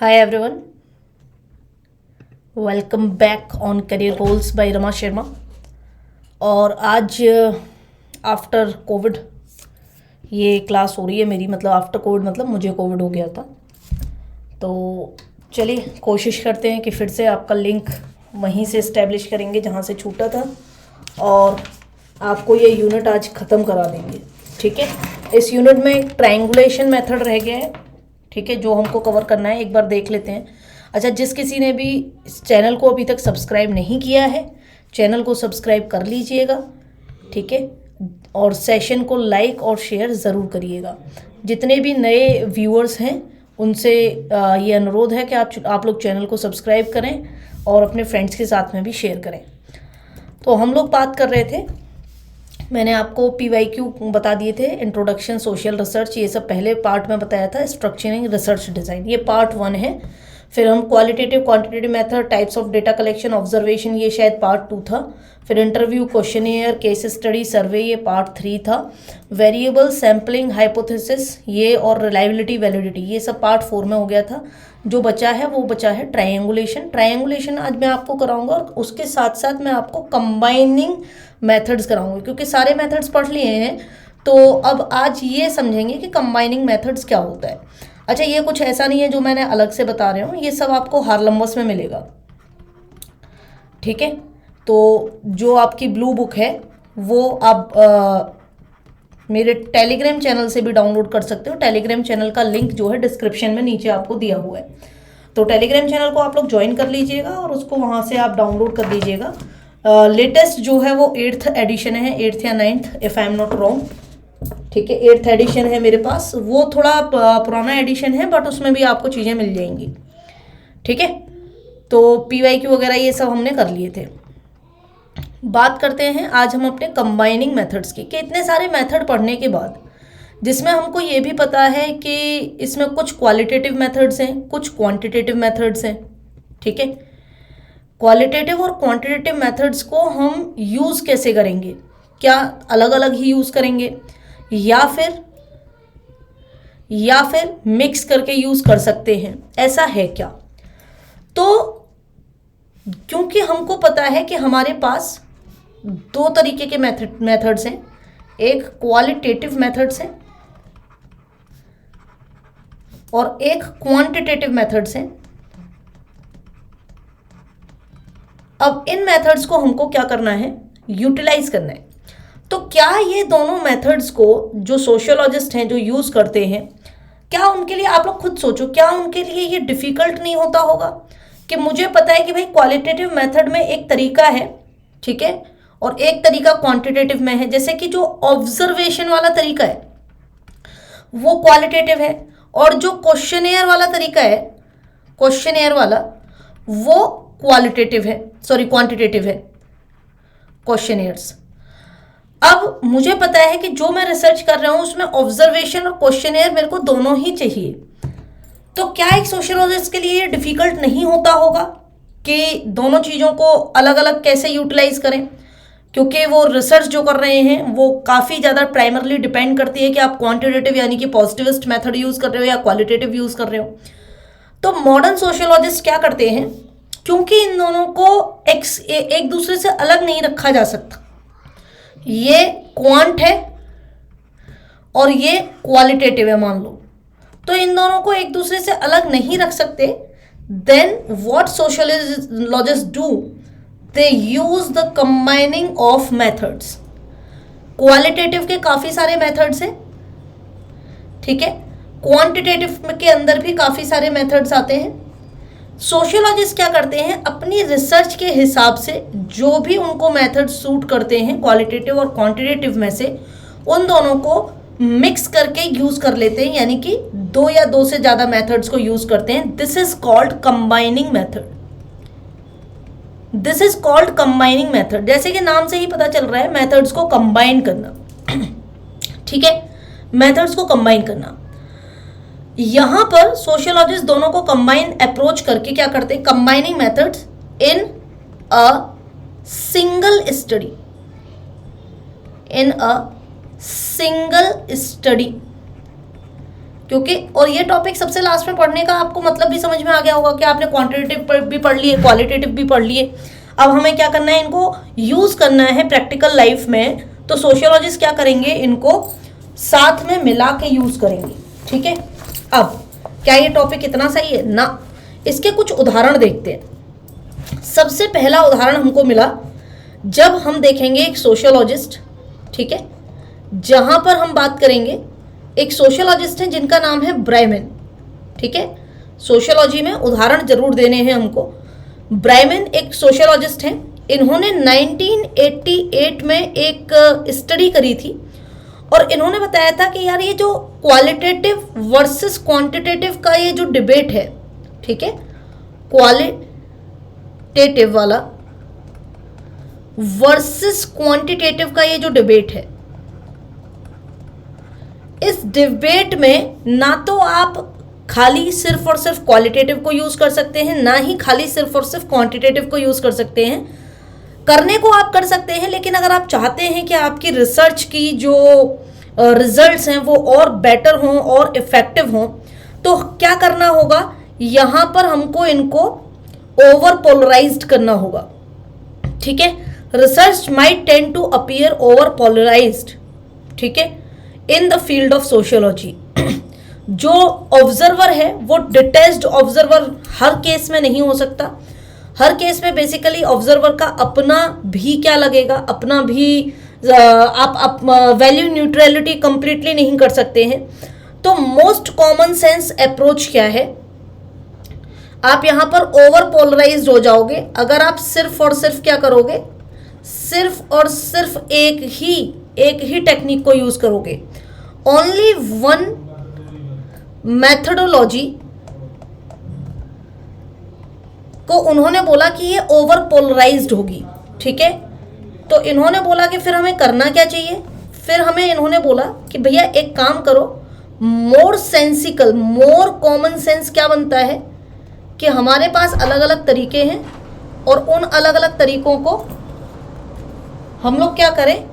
Hi everyone, welcome back on Career Goals by Rama Sharma. और आज after Covid ये class हो रही है मेरी, मतलब आफ्टर कोविड मतलब मुझे कोविड हो गया था। तो चलिए कोशिश करते हैं कि फिर से आपका लिंक वहीं से इस्टेब्लिश करेंगे जहाँ से छूटा था, और आपको ये यूनिट आज ख़त्म करा देंगे। ठीक है, इस यूनिट में एक ट्रायंगुलेशन मेथड रह गया है, ठीक है, जो हमको कवर करना है। एक बार देख लेते हैं। अच्छा, जिस किसी ने भी इस चैनल को अभी तक सब्सक्राइब नहीं किया है, चैनल को सब्सक्राइब कर लीजिएगा, ठीक है, और सेशन को लाइक और शेयर ज़रूर करिएगा। जितने भी नए व्यूअर्स हैं उनसे ये अनुरोध है कि आप लोग चैनल को सब्सक्राइब करें और अपने फ्रेंड्स के साथ में भी शेयर करें। तो हम लोग बात कर रहे थे, मैंने आपको PYQ बता दिए थे, इंट्रोडक्शन सोशल रिसर्च, ये सब पहले पार्ट में बताया था। स्ट्रक्चरिंग रिसर्च डिज़ाइन, ये पार्ट 1 है। फिर हम qualitative quantitative method, types of data collection, observation, ये शायद पार्ट 2 था। फिर इंटरव्यू, क्वेश्चनियर, केस स्टडी, सर्वे, ये पार्ट 3 था। वेरिएबल, सैम्पलिंग, हाइपोथेसिस, ये और रिलायबिलिटी, वैलिडिटी, ये सब पार्ट 4 में हो गया था। जो बचा है वो बचा है ट्रायंगुलेशन। ट्रायंगुलेशन आज मैं आपको कराऊंगा, और उसके साथ साथ मैं आपको कंबाइनिंग मेथड्स कराऊंगी, क्योंकि सारे मेथड्स पढ़ लिए हैं। तो अब आज ये समझेंगे कि कंबाइनिंग मेथड्स क्या होता है। अच्छा, ये कुछ ऐसा नहीं है जो मैंने अलग से बता रहे हूँ, ये सब आपको हार्लमस में मिलेगा, ठीक है। तो जो आपकी ब्लू बुक है वो आप मेरे टेलीग्राम चैनल से भी डाउनलोड कर सकते हो। टेलीग्राम चैनल का लिंक जो है डिस्क्रिप्शन में नीचे आपको दिया हुआ है। तो टेलीग्राम चैनल को आप लोग ज्वाइन कर लीजिएगा और उसको वहाँ से आप डाउनलोड कर लीजिएगा। लेटेस्ट जो है वो 8th एडिशन है, 8th या 9th if I am not wrong, ठीक है। 8th एडिशन है मेरे पास, वो थोड़ा पुराना एडिशन है, बट उसमें भी आपको चीज़ें मिल जाएंगी, ठीक है। तो PYQ वगैरह ये सब हमने कर लिए थे। बात करते हैं आज हम अपने कंबाइनिंग मेथड्स की, कि इतने सारे मेथड पढ़ने के बाद, जिसमें हमको ये भी पता है कि इसमें कुछ क्वालिटेटिव मेथड्स हैं, कुछ क्वांटिटेटिव मेथड्स हैं, ठीक है। क्वालिटेटिव और क्वांटिटेटिव मेथड्स को हम यूज़ कैसे करेंगे, क्या अलग अलग ही यूज़ करेंगे या फिर मिक्स करके यूज़ कर सकते हैं, ऐसा है क्या? तो क्योंकि हमको पता है कि हमारे पास दो तरीके के मेथड्स हैं, एक क्वालिटेटिव मेथड्स हैं और एक क्वांटिटेटिव मेथड्स हैं। अब इन मेथड्स को हमको क्या करना है, यूटिलाइज करना है। तो क्या ये दोनों मेथड्स को जो सोशियोलॉजिस्ट हैं जो यूज़ करते हैं, क्या उनके लिए, आप लोग खुद सोचो, क्या उनके लिए ये डिफ़िकल्ट नहीं होता होगा कि मुझे पता है कि भाई क्वालिटेटिव मेथड में एक तरीका है, ठीक है, और एक तरीका क्वांटिटेटिव में है। जैसे कि जो ऑब्जर्वेशन वाला तरीका है वो क्वालिटेटिव है, और जो क्वेश्चनेयर वाला तरीका है, क्वेश्चनेयर वाला, वो क्वालिटेटिव है, सॉरी क्वांटिटेटिव है, क्वेश्चनेयर्स। अब मुझे पता है कि जो मैं रिसर्च कर रहा हूं उसमें ऑब्जर्वेशन और क्वेश्चनेयर मेरे को दोनों ही चाहिए। तो क्या एक सोशियोलॉजिस्ट के लिए ये डिफिकल्ट नहीं होता होगा कि दोनों चीज़ों को अलग अलग कैसे यूटिलाइज करें, क्योंकि वो रिसर्च जो कर रहे हैं वो काफ़ी ज़्यादा प्राइमरली डिपेंड करती है कि आप क्वांटिटेटिव यानी कि पॉजिटिविस्ट मेथड यूज़ कर रहे हो या क्वालिटेटिव यूज़ कर रहे हो। तो मॉडर्न सोशियोलॉजिस्ट क्या करते हैं, क्योंकि इन दोनों को एक दूसरे से अलग नहीं रखा जा सकता, ये क्वांट है और ये क्वालिटेटिव है मान लो, तो इन दोनों को एक दूसरे से अलग नहीं रख सकते। Then what sociologist do, they use the combining of methods. Qualitative के काफ़ी सारे मेथड्स हैं, ठीक है, क्वांटिटेटिव के अंदर भी काफ़ी सारे मेथड्स आते हैं। सोशियोलॉजिस्ट क्या करते हैं, अपनी रिसर्च के हिसाब से जो भी उनको मेथड सूट करते हैं क्वालिटेटिव और क्वांटिटेटिव में से, उन दोनों को मिक्स करके यूज़ कर लेते हैं, यानी कि दो या दो से ज़्यादा मेथड्स को यूज़ करते हैं। This is called combining method, this is called combining method. जैसे कि नाम से ही पता चल रहा है, मेथड्स को कंबाइन करना, ठीक है, मेथड्स को कंबाइन करना। यहां पर सोशियोलॉजिस्ट दोनों को कंबाइन अप्रोच करके क्या करते हैं, combining methods in a single study, in a single study क्योंकि और ये टॉपिक सबसे लास्ट में पढ़ने का आपको मतलब भी समझ में आ गया होगा कि आपने क्वांटिटेटिव भी पढ़ लिए, क्वालिटेटिव भी पढ़ लिए। अब हमें क्या करना है, इनको यूज करना है प्रैक्टिकल लाइफ में। तो सोशियोलॉजिस्ट क्या करेंगे, इनको साथ में मिला के यूज करेंगे। ठीक है, अब क्या ये टॉपिक इतना सही है ना? इसके कुछ उदाहरण देखते हैं। सबसे पहला उदाहरण हमको मिला जब हम देखेंगे एक सोशियोलॉजिस्ट, ठीक है, जहां पर हम बात करेंगे एक सोशियोलॉजिस्ट हैं जिनका नाम है ब्राइमन। ठीक है, सोशियोलॉजी में उदाहरण जरूर देने हैं हमको। ब्राइमन एक सोशियोलॉजिस्ट हैं। इन्होंने 1988 में एक स्टडी करी थी और इन्होंने बताया था कि यार ये जो क्वालिटेटिव वर्सेस क्वांटिटेटिव का ये जो डिबेट है, ठीक है, क्वालिटेटिव वाला वर्सेस क्वांटिटेटिव का ये जो डिबेट है, इस डिबेट में ना तो आप खाली सिर्फ और सिर्फ क्वालिटेटिव को यूज कर सकते हैं, ना ही खाली सिर्फ और सिर्फ क्वांटिटेटिव को यूज कर सकते हैं। करने को आप कर सकते हैं, लेकिन अगर आप चाहते हैं कि आपकी रिसर्च की जो रिजल्ट्स हैं वो और बेटर हों और इफेक्टिव हों, तो क्या करना होगा, यहाँ पर हमको इनको ओवर पोलराइज्ड करना होगा। ठीक है, research might tend to appear over polarised, ठीक है, in the field of sociology. जो ऑब्जर्वर है वो डिटैच्ड ऑब्जर्वर हर केस में नहीं हो सकता। हर केस में बेसिकली ऑब्जर्वर का अपना भी क्या लगेगा, अपना भी आप वैल्यू न्यूट्रलिटी कंप्लीटली नहीं कर सकते हैं। तो मोस्ट कॉमन सेंस अप्रोच क्या है, आप यहां पर ओवर पोलराइज्ड हो जाओगे अगर आप सिर्फ और सिर्फ क्या करोगे, सिर्फ और सिर्फ एक ही टेक्निक को यूज करोगे। ओनली वन मेथडोलॉजी को उन्होंने बोला कि ये ओवर पोलराइज्ड होगी। ठीक है, तो इन्होंने बोला कि फिर हमें करना क्या चाहिए, फिर हमें इन्होंने बोला कि भैया एक काम करो, मोर सेंसिकल, मोर कॉमन सेंस क्या बनता है कि हमारे पास अलग अलग तरीके हैं और उन अलग अलग तरीकों को हम लोग क्या करें,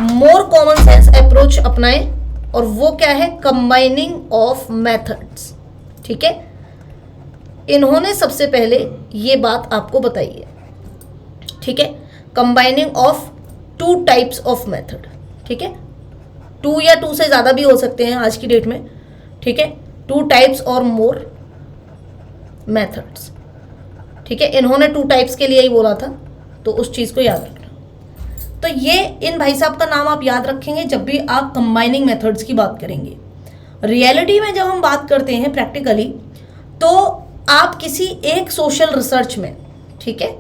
मोर कॉमन सेंस अप्रोच अपनाएं, और वो क्या है, कंबाइनिंग ऑफ मेथड्स। ठीक है, इन्होंने सबसे पहले ये बात आपको बताई है। ठीक है, combining of 2 types of method. ठीक है, 2 या 2 से ज़्यादा भी हो सकते हैं आज की डेट में। ठीक है, 2 टाइप्स और मोर मेथड्स। ठीक है, इन्होंने 2 टाइप्स के लिए ही बोला था, तो उस चीज़ को याद रखना। तो ये इन भाई साहब का नाम आप याद रखेंगे जब भी आप कंबाइनिंग मेथड्स की बात करेंगे। रियलिटी में जब हम बात करते हैं प्रैक्टिकली, तो आप किसी एक सोशल रिसर्च में, ठीक है,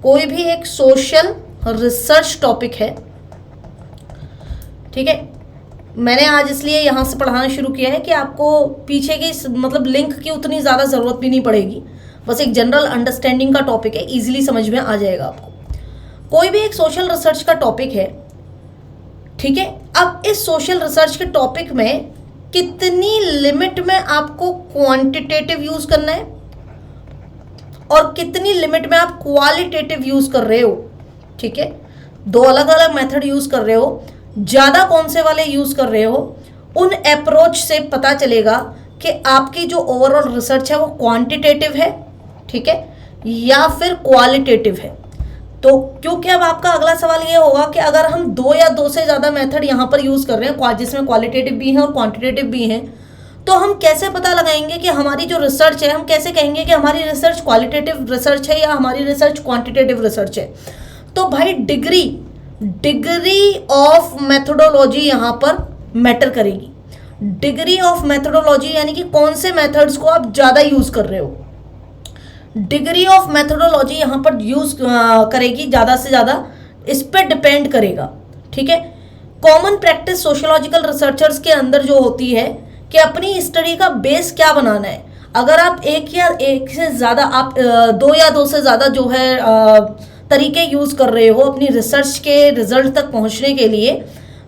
कोई भी एक सोशल रिसर्च टॉपिक है, ठीक है, मैंने आज इसलिए यहाँ से पढ़ाना शुरू किया है कि आपको पीछे की मतलब लिंक की उतनी ज़्यादा ज़रूरत भी नहीं पड़ेगी, बस एक जनरल अंडरस्टैंडिंग का टॉपिक है, इजीली समझ में आ जाएगा आपको। कोई भी एक सोशल रिसर्च का टॉपिक है, ठीक है, अब इस सोशल रिसर्च के टॉपिक में कितनी लिमिट में आपको क्वांटिटेटिव यूज करना है और कितनी लिमिट में आप क्वालिटेटिव यूज कर रहे हो। ठीक है, 2 अलग अलग मेथड यूज कर रहे हो, ज़्यादा कौन से वाले यूज कर रहे हो, उन अप्रोच से पता चलेगा कि आपकी जो ओवरऑल रिसर्च है वो क्वांटिटेटिव है, ठीक है, या फिर क्वालिटेटिव है। तो क्योंकि अब आपका अगला सवाल ये होगा कि अगर हम 2 या 2 से ज़्यादा मेथड यहाँ पर यूज़ कर रहे हैं, जिसमें क्वालिटेटिव भी हैं और क्वांटिटेटिव भी हैं, तो हम कैसे पता लगाएंगे कि हमारी जो रिसर्च है, हम कैसे कहेंगे कि हमारी रिसर्च क्वालिटेटिव रिसर्च है या हमारी रिसर्च क्वांटिटेटिव रिसर्च है। तो भाई डिग्री ऑफ मेथोडोलॉजी यहाँ पर मैटर करेगी। डिग्री ऑफ मेथोडोलॉजी यानी कि कौन से मेथड्स को आप ज़्यादा यूज़ कर रहे हो, डिग्री ऑफ मेथोडोलॉजी यहाँ पर यूज करेगी ज़्यादा से ज़्यादा, इस पर डिपेंड करेगा। ठीक है, कॉमन प्रैक्टिस सोशियोलॉजिकल रिसर्चर्स के अंदर जो होती है कि अपनी स्टडी का बेस क्या बनाना है। अगर आप एक से ज़्यादा, आप 2 या 2 से ज़्यादा जो है तरीके यूज़ कर रहे हो अपनी रिसर्च के रिजल्ट तक पहुँचने के लिए,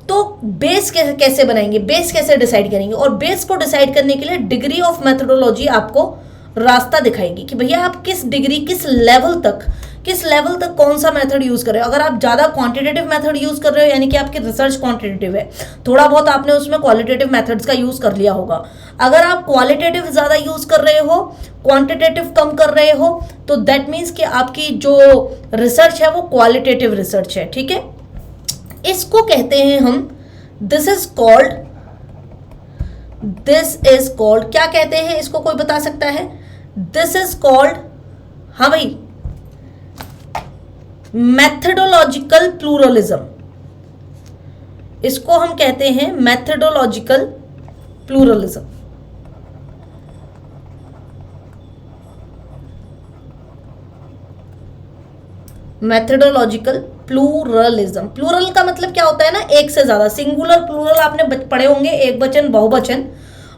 तो बेस कैसे बनाएंगे, बेस कैसे डिसाइड करेंगे, और बेस को डिसाइड करने के लिए डिग्री ऑफ मेथोडोलॉजी आपको रास्ता दिखाएगी कि भैया आप किस डिग्री, किस लेवल तक, किस लेवल तक कौन सा मेथड यूज कर रहे हो। अगर आप ज्यादा क्वांटिटेटिव मेथड यूज कर रहे हो यानी कि आपकी रिसर्च क्वांटिटेटिव है, थोड़ा बहुत आपने उसमें क्वालिटेटिव मेथड्स का यूज कर लिया होगा। अगर आप क्वालिटेटिव ज्यादा यूज कर रहे हो, क्वांटिटेटिव कम कर रहे हो, तो दैट मीन्स कि आपकी जो रिसर्च है वो क्वालिटेटिव रिसर्च है। ठीक है, इसको कहते हैं हम, दिस इज कॉल्ड, क्या कहते हैं इसको, कोई बता सकता है? दिस इज कॉल्ड, हाँ भाई, मैथडोलॉजिकल प्लूरलिज्म। इसको हम कहते हैं methodological pluralism. Methodological pluralism, plural का मतलब क्या होता है ना, एक से ज्यादा। सिंगुलर प्लूरल आपने पढ़े होंगे, एक वचन बहुवचन।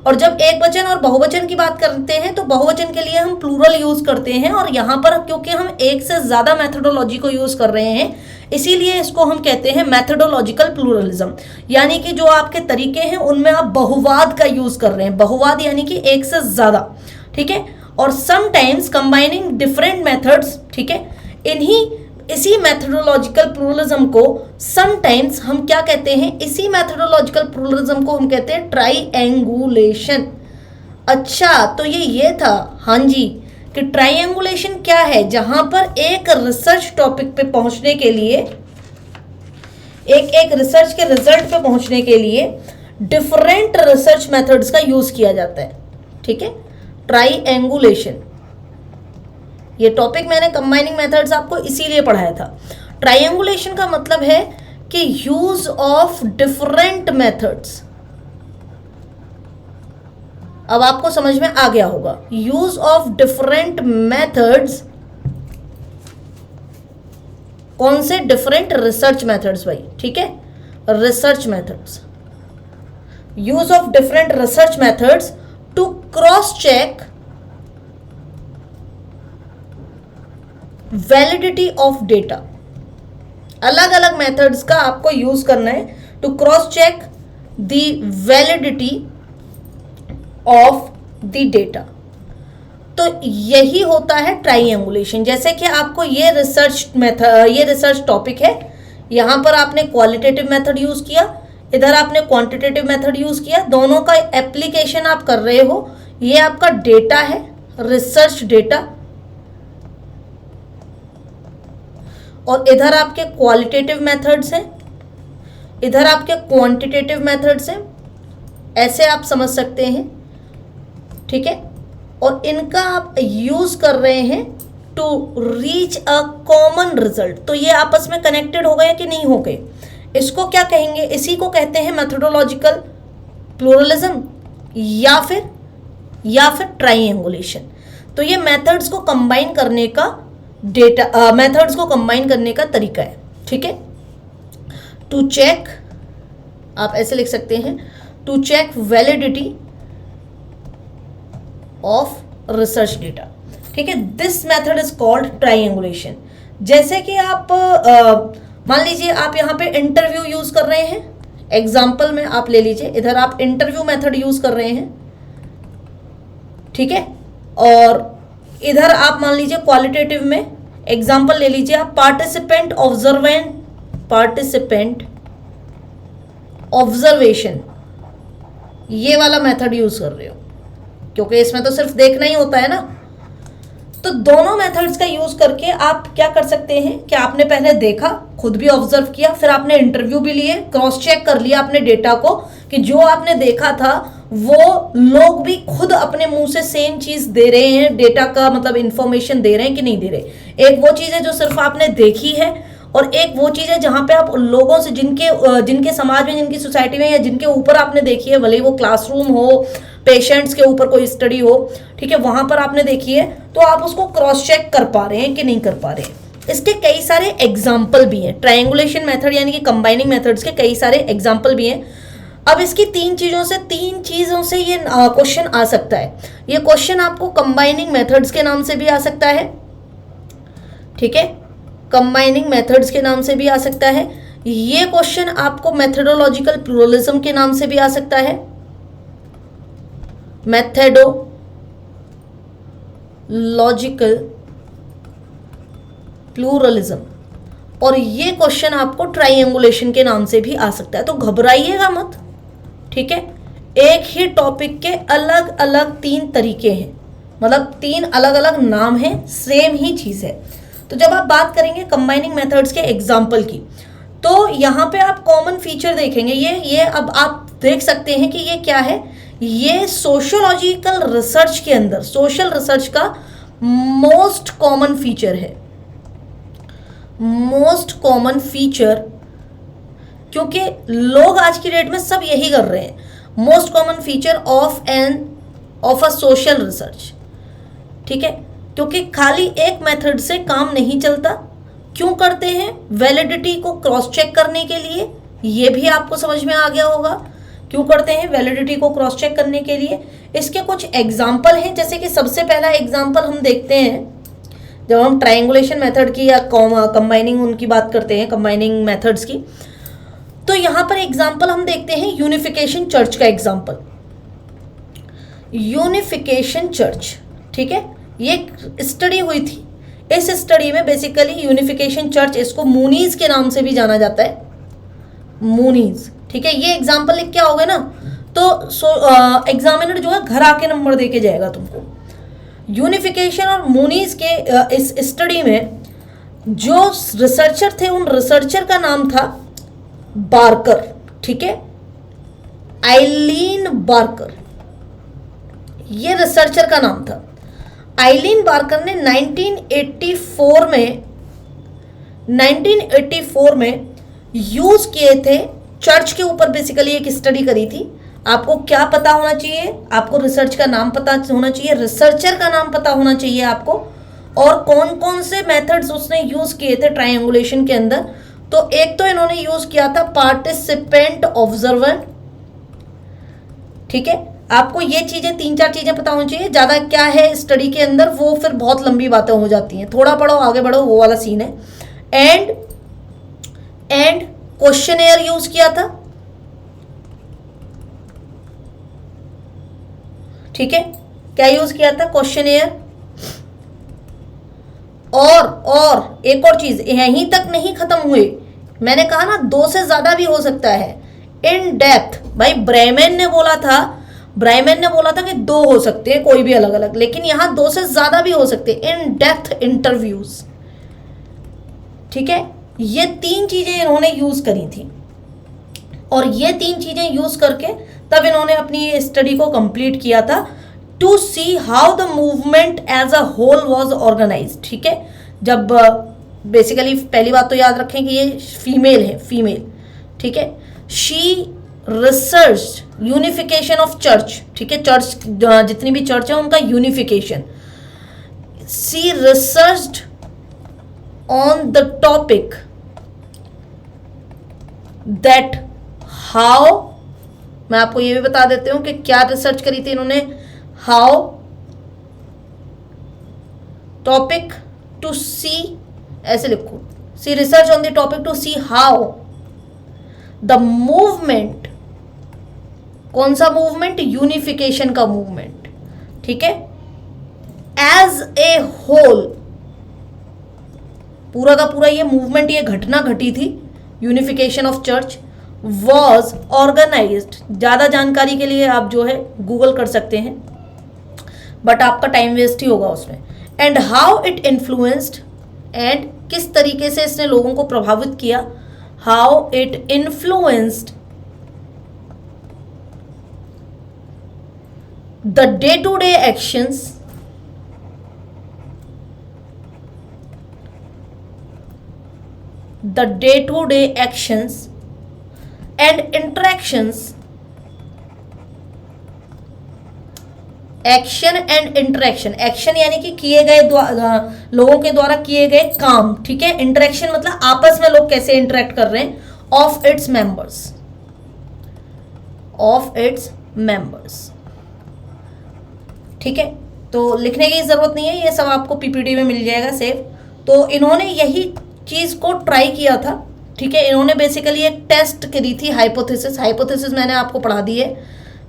और जब एक वचन और बहुवचन की बात करते हैं तो बहुवचन के लिए हम प्लूरल यूज करते हैं, और यहाँ पर क्योंकि हम एक से ज्यादा मेथडोलॉजी को यूज कर रहे हैं इसीलिए इसको हम कहते हैं मैथडोलॉजिकल प्लूरलिज्म। यानी कि जो आपके तरीके हैं उनमें आप बहुवाद का यूज कर रहे हैं, बहुवाद यानी कि एक से ज्यादा। ठीक है, और समटाइम्स कंबाइनिंग डिफरेंट मेथड्स। ठीक है, इसी मैथडोलॉजिकल प्लूरलिज्म को समटाइम्स हम क्या कहते हैं, इसी मैथडोलॉजिकल प्लूरलिज्म को हम कहते हैं ट्राइएंगुलेशन। अच्छा, तो ये था, हाँ जी, कि ट्राइएंगुलेशन क्या है, जहां पर एक रिसर्च टॉपिक पे पहुंचने के लिए, एक रिसर्च के रिजल्ट पे पहुंचने के लिए डिफरेंट रिसर्च मेथड्स का यूज किया जाता है। ठीक है, ट्राइएंगुलेशन, ये टॉपिक मैंने कंबाइनिंग मेथड्स आपको इसीलिए पढ़ाया था। ट्राइएंगुलेशन का मतलब है कि यूज ऑफ डिफरेंट मेथड्स। अब आपको समझ में आ गया होगा, यूज ऑफ डिफरेंट मेथड्स। कौन से डिफरेंट रिसर्च मेथड्स भाई? ठीक है, research methods, use of different research methods to cross check validity of data. अलग अलग मेथड्स का आपको यूज करना है to cross check the validity of the data. तो यही होता है ट्राइएंगुलेशन। जैसे कि आपको ये रिसर्च टॉपिक है, यहां पर आपने क्वालिटेटिव मेथड यूज किया, इधर आपने क्वांटिटेटिव मेथड यूज किया, दोनों का एप्लीकेशन आप कर रहे हो। ये आपका डेटा है, रिसर्च डेटा, और इधर आपके क्वालिटेटिव मेथड्स हैं, इधर आपके क्वांटिटेटिव मेथड्स हैं। ऐसे आप समझ सकते हैं। ठीक है, और इनका आप यूज कर रहे हैं to reach a common result. तो ये आपस में कनेक्टेड हो गए कि नहीं हो गए? इसको क्या कहेंगे? इसी को कहते हैं मेथडोलॉजिकल प्लूरलिज्म या फिर ट्राइएंगुलेशन। तो ये मेथड्स को कंबाइन करने का मेथड्स को कंबाइन करने का तरीका है। ठीक है, टू चेक, आप ऐसे लिख सकते हैं, to check validity of research data. ठीक है, this method is called triangulation. जैसे कि आप मान लीजिए आप यहाँ पे इंटरव्यू यूज कर रहे हैं, एग्जाम्पल में आप ले लीजिए, इधर आप इंटरव्यू मेथड यूज कर रहे हैं। ठीक है, और इधर आप मान लीजिए क्वालिटेटिव में एग्जाम्पल ले लीजिए आप, पार्टिसिपेंट ऑब्जर्वेशन, ये वाला मेथड यूज कर रहे हो, क्योंकि इसमें तो सिर्फ देखना ही होता है ना। तो दोनों मेथड्स का यूज करके आप क्या कर सकते हैं कि आपने पहले देखा, खुद भी ऑब्जर्व किया, फिर आपने इंटरव्यू भी लिए, क्रॉस चेक कर लिया अपने डेटा को कि जो आपने देखा था वो लोग भी खुद अपने मुंह से सेम चीज दे रहे हैं, डेटा का मतलब इंफॉर्मेशन दे रहे हैं कि नहीं दे रहे। एक वो चीज है जो सिर्फ आपने देखी है, और एक वो चीज है जहां पे आप लोगों से, जिनके समाज में, जिनकी सोसाइटी में, या जिनके ऊपर आपने देखी है, भले वो क्लासरूम हो, पेशेंट्स के ऊपर कोई स्टडी हो, ठीक है, वहां पर आपने देखी है, तो आप उसको क्रॉस चेक कर पा रहे हैं कि नहीं कर पा रहे हैं। इसके कई सारे एग्जाम्पल भी हैं, ट्रायंगुलेशन मेथड यानी कि कंबाइनिंग मेथड्स के कई सारे एग्जाम्पल भी हैं। अब इसकी तीन चीजों से ये क्वेश्चन आ सकता है। ये क्वेश्चन आपको कंबाइनिंग मेथड्स के नाम से भी आ सकता है, ठीक है, कंबाइनिंग मेथड्स के नाम से भी आ सकता है। ये क्वेश्चन आपको मेथडोलॉजिकल प्लूरलिज्म के नाम से भी आ सकता है, मेथडोलॉजिकल प्लूरलिज्म। और ये क्वेश्चन आपको ट्राइंगुलेशन के नाम से भी आ सकता है, तो घबराइएगा मत, ठीक है। एक ही टॉपिक के अलग अलग 3 तरीके हैं, मतलब 3 अलग अलग नाम हैं, सेम ही चीज़ है। तो जब आप बात करेंगे कंबाइनिंग मेथड्स के एग्जाम्पल की, तो यहाँ पे आप कॉमन फीचर देखेंगे। ये अब आप देख सकते हैं कि ये क्या है। ये सोशियोलॉजिकल रिसर्च के अंदर, सोशल रिसर्च का मोस्ट कॉमन फीचर है, मोस्ट कॉमन फीचर, क्योंकि लोग आज की डेट में सब यही कर रहे हैं। Most common feature of a social research, ठीक है, क्योंकि खाली एक मेथड से काम नहीं चलता। क्यों करते हैं? वैलिडिटी को क्रॉस चेक करने के लिए। ये भी आपको समझ में आ गया होगा क्यों करते हैं, वैलिडिटी को क्रॉस चेक करने के लिए। इसके कुछ एग्जाम्पल हैं, जैसे कि सबसे पहला एग्जाम्पल हम देखते हैं जब हम ट्रायंगुलेशन मेथड की या कंबाइनिंग उनकी बात करते हैं, कंबाइनिंग मेथड्स की। तो यहाँ पर एग्जाम्पल हम देखते हैं यूनिफिकेशन चर्च का एग्जाम्पल। यूनिफिकेशन चर्च, ठीक है, ये स्टडी हुई थी। इस स्टडी में बेसिकली यूनिफिकेशन चर्च, इसको मूनीज के नाम से भी जाना जाता है, मूनीज, ठीक है। ये एग्जाम्पल लिख के आओगे ना तो एग्जामिनर जो है घर आके नंबर दे के जाएगा तुमको। यूनिफिकेशन और मूनीज के इस स्टडी में जो रिसर्चर थे, उन रिसर्चर का नाम था बार्कर, ठीक है, आइलीन बार्कर, ये रिसर्चर का नाम था। आइलीन बार्कर ने 1984 में यूज किए थे चर्च के ऊपर, बेसिकली एक स्टडी करी थी। आपको क्या पता होना चाहिए? आपको रिसर्च का नाम पता होना चाहिए, रिसर्चर का नाम पता होना चाहिए आपको, और कौन कौन से मेथड्स उसने यूज किए थे ट्रायंगुलेशन के अंदर। तो एक तो इन्होंने यूज किया था पार्टिसिपेंट ऑब्जर्वर, ठीक है। आपको ये चीजें 3-4 चीजें पता होनी चाहिए। ज्यादा क्या है स्टडी के अंदर, वो फिर बहुत लंबी बातें हो जाती हैं, थोड़ा पढ़ो आगे बढ़ो, वो वाला सीन है। एंड क्वेश्चनेयर यूज किया था, ठीक है, क्या यूज किया था? क्वेश्चनेयर। और एक और चीज, यहीं तक नहीं खत्म हुए, मैंने कहा ना 2 से ज्यादा भी हो सकता है। इन डेप्थ, भाई ब्रायमैन ने बोला था कि 2 हो सकते हैं, कोई भी अलग अलग, लेकिन यहां 2 से ज्यादा भी हो सकते हैं। इन डेप्थ इंटरव्यूज, ठीक है, ये 3 चीजें इन्होंने यूज करी थी, और ये 3 चीजें यूज करके तब इन्होंने अपनी ये स्टडी को कंप्लीट किया था, to see how the movement as a whole was organised, ठीक है। जब बेसिकली पहली बात तो याद रखें कि ये फीमेल है, फीमेल, ठीक है। She research unification of church, ठीक है, चर्च जितनी भी चर्च है उनका unification. She researched on the topic that how, मैं आपको ये भी बता देती हूं कि क्या रिसर्च करी थी इन्होंने। हाउ टॉपिक टू सी, ऐसे लिखो, see research on the topic to see how the movement, कौन सा मूवमेंट? यूनिफिकेशन का मूवमेंट, ठीक है, एज ए होल, पूरा का पूरा ये मूवमेंट, ये घटना घटी थी, unification of church was organised. ज़्यादा जानकारी के लिए आप जो है गूगल कर सकते हैं, बट आपका टाइम वेस्ट ही होगा उसमें। And how it influenced, and किस तरीके से इसने लोगों को प्रभावित किया। How it influenced the day to day actions, the day-to-day actions and interactions, action and interaction, action यानी कि किए गए लोगों के द्वारा किए गए काम, ठीक है। इंटरेक्शन मतलब आपस में लोग कैसे इंटरेक्ट कर रहे हैं, ऑफ इट्स मेंबर्स, ठीक है। तो लिखने की जरूरत नहीं है, ये सब आपको पीपीटी में मिल जाएगा सेव। तो इन्होंने यही चीज को ट्राई किया था, ठीक है। इन्होंने बेसिकली एक टेस्ट करी थी, हाइपोथेसिस मैंने आपको पढ़ा दी है,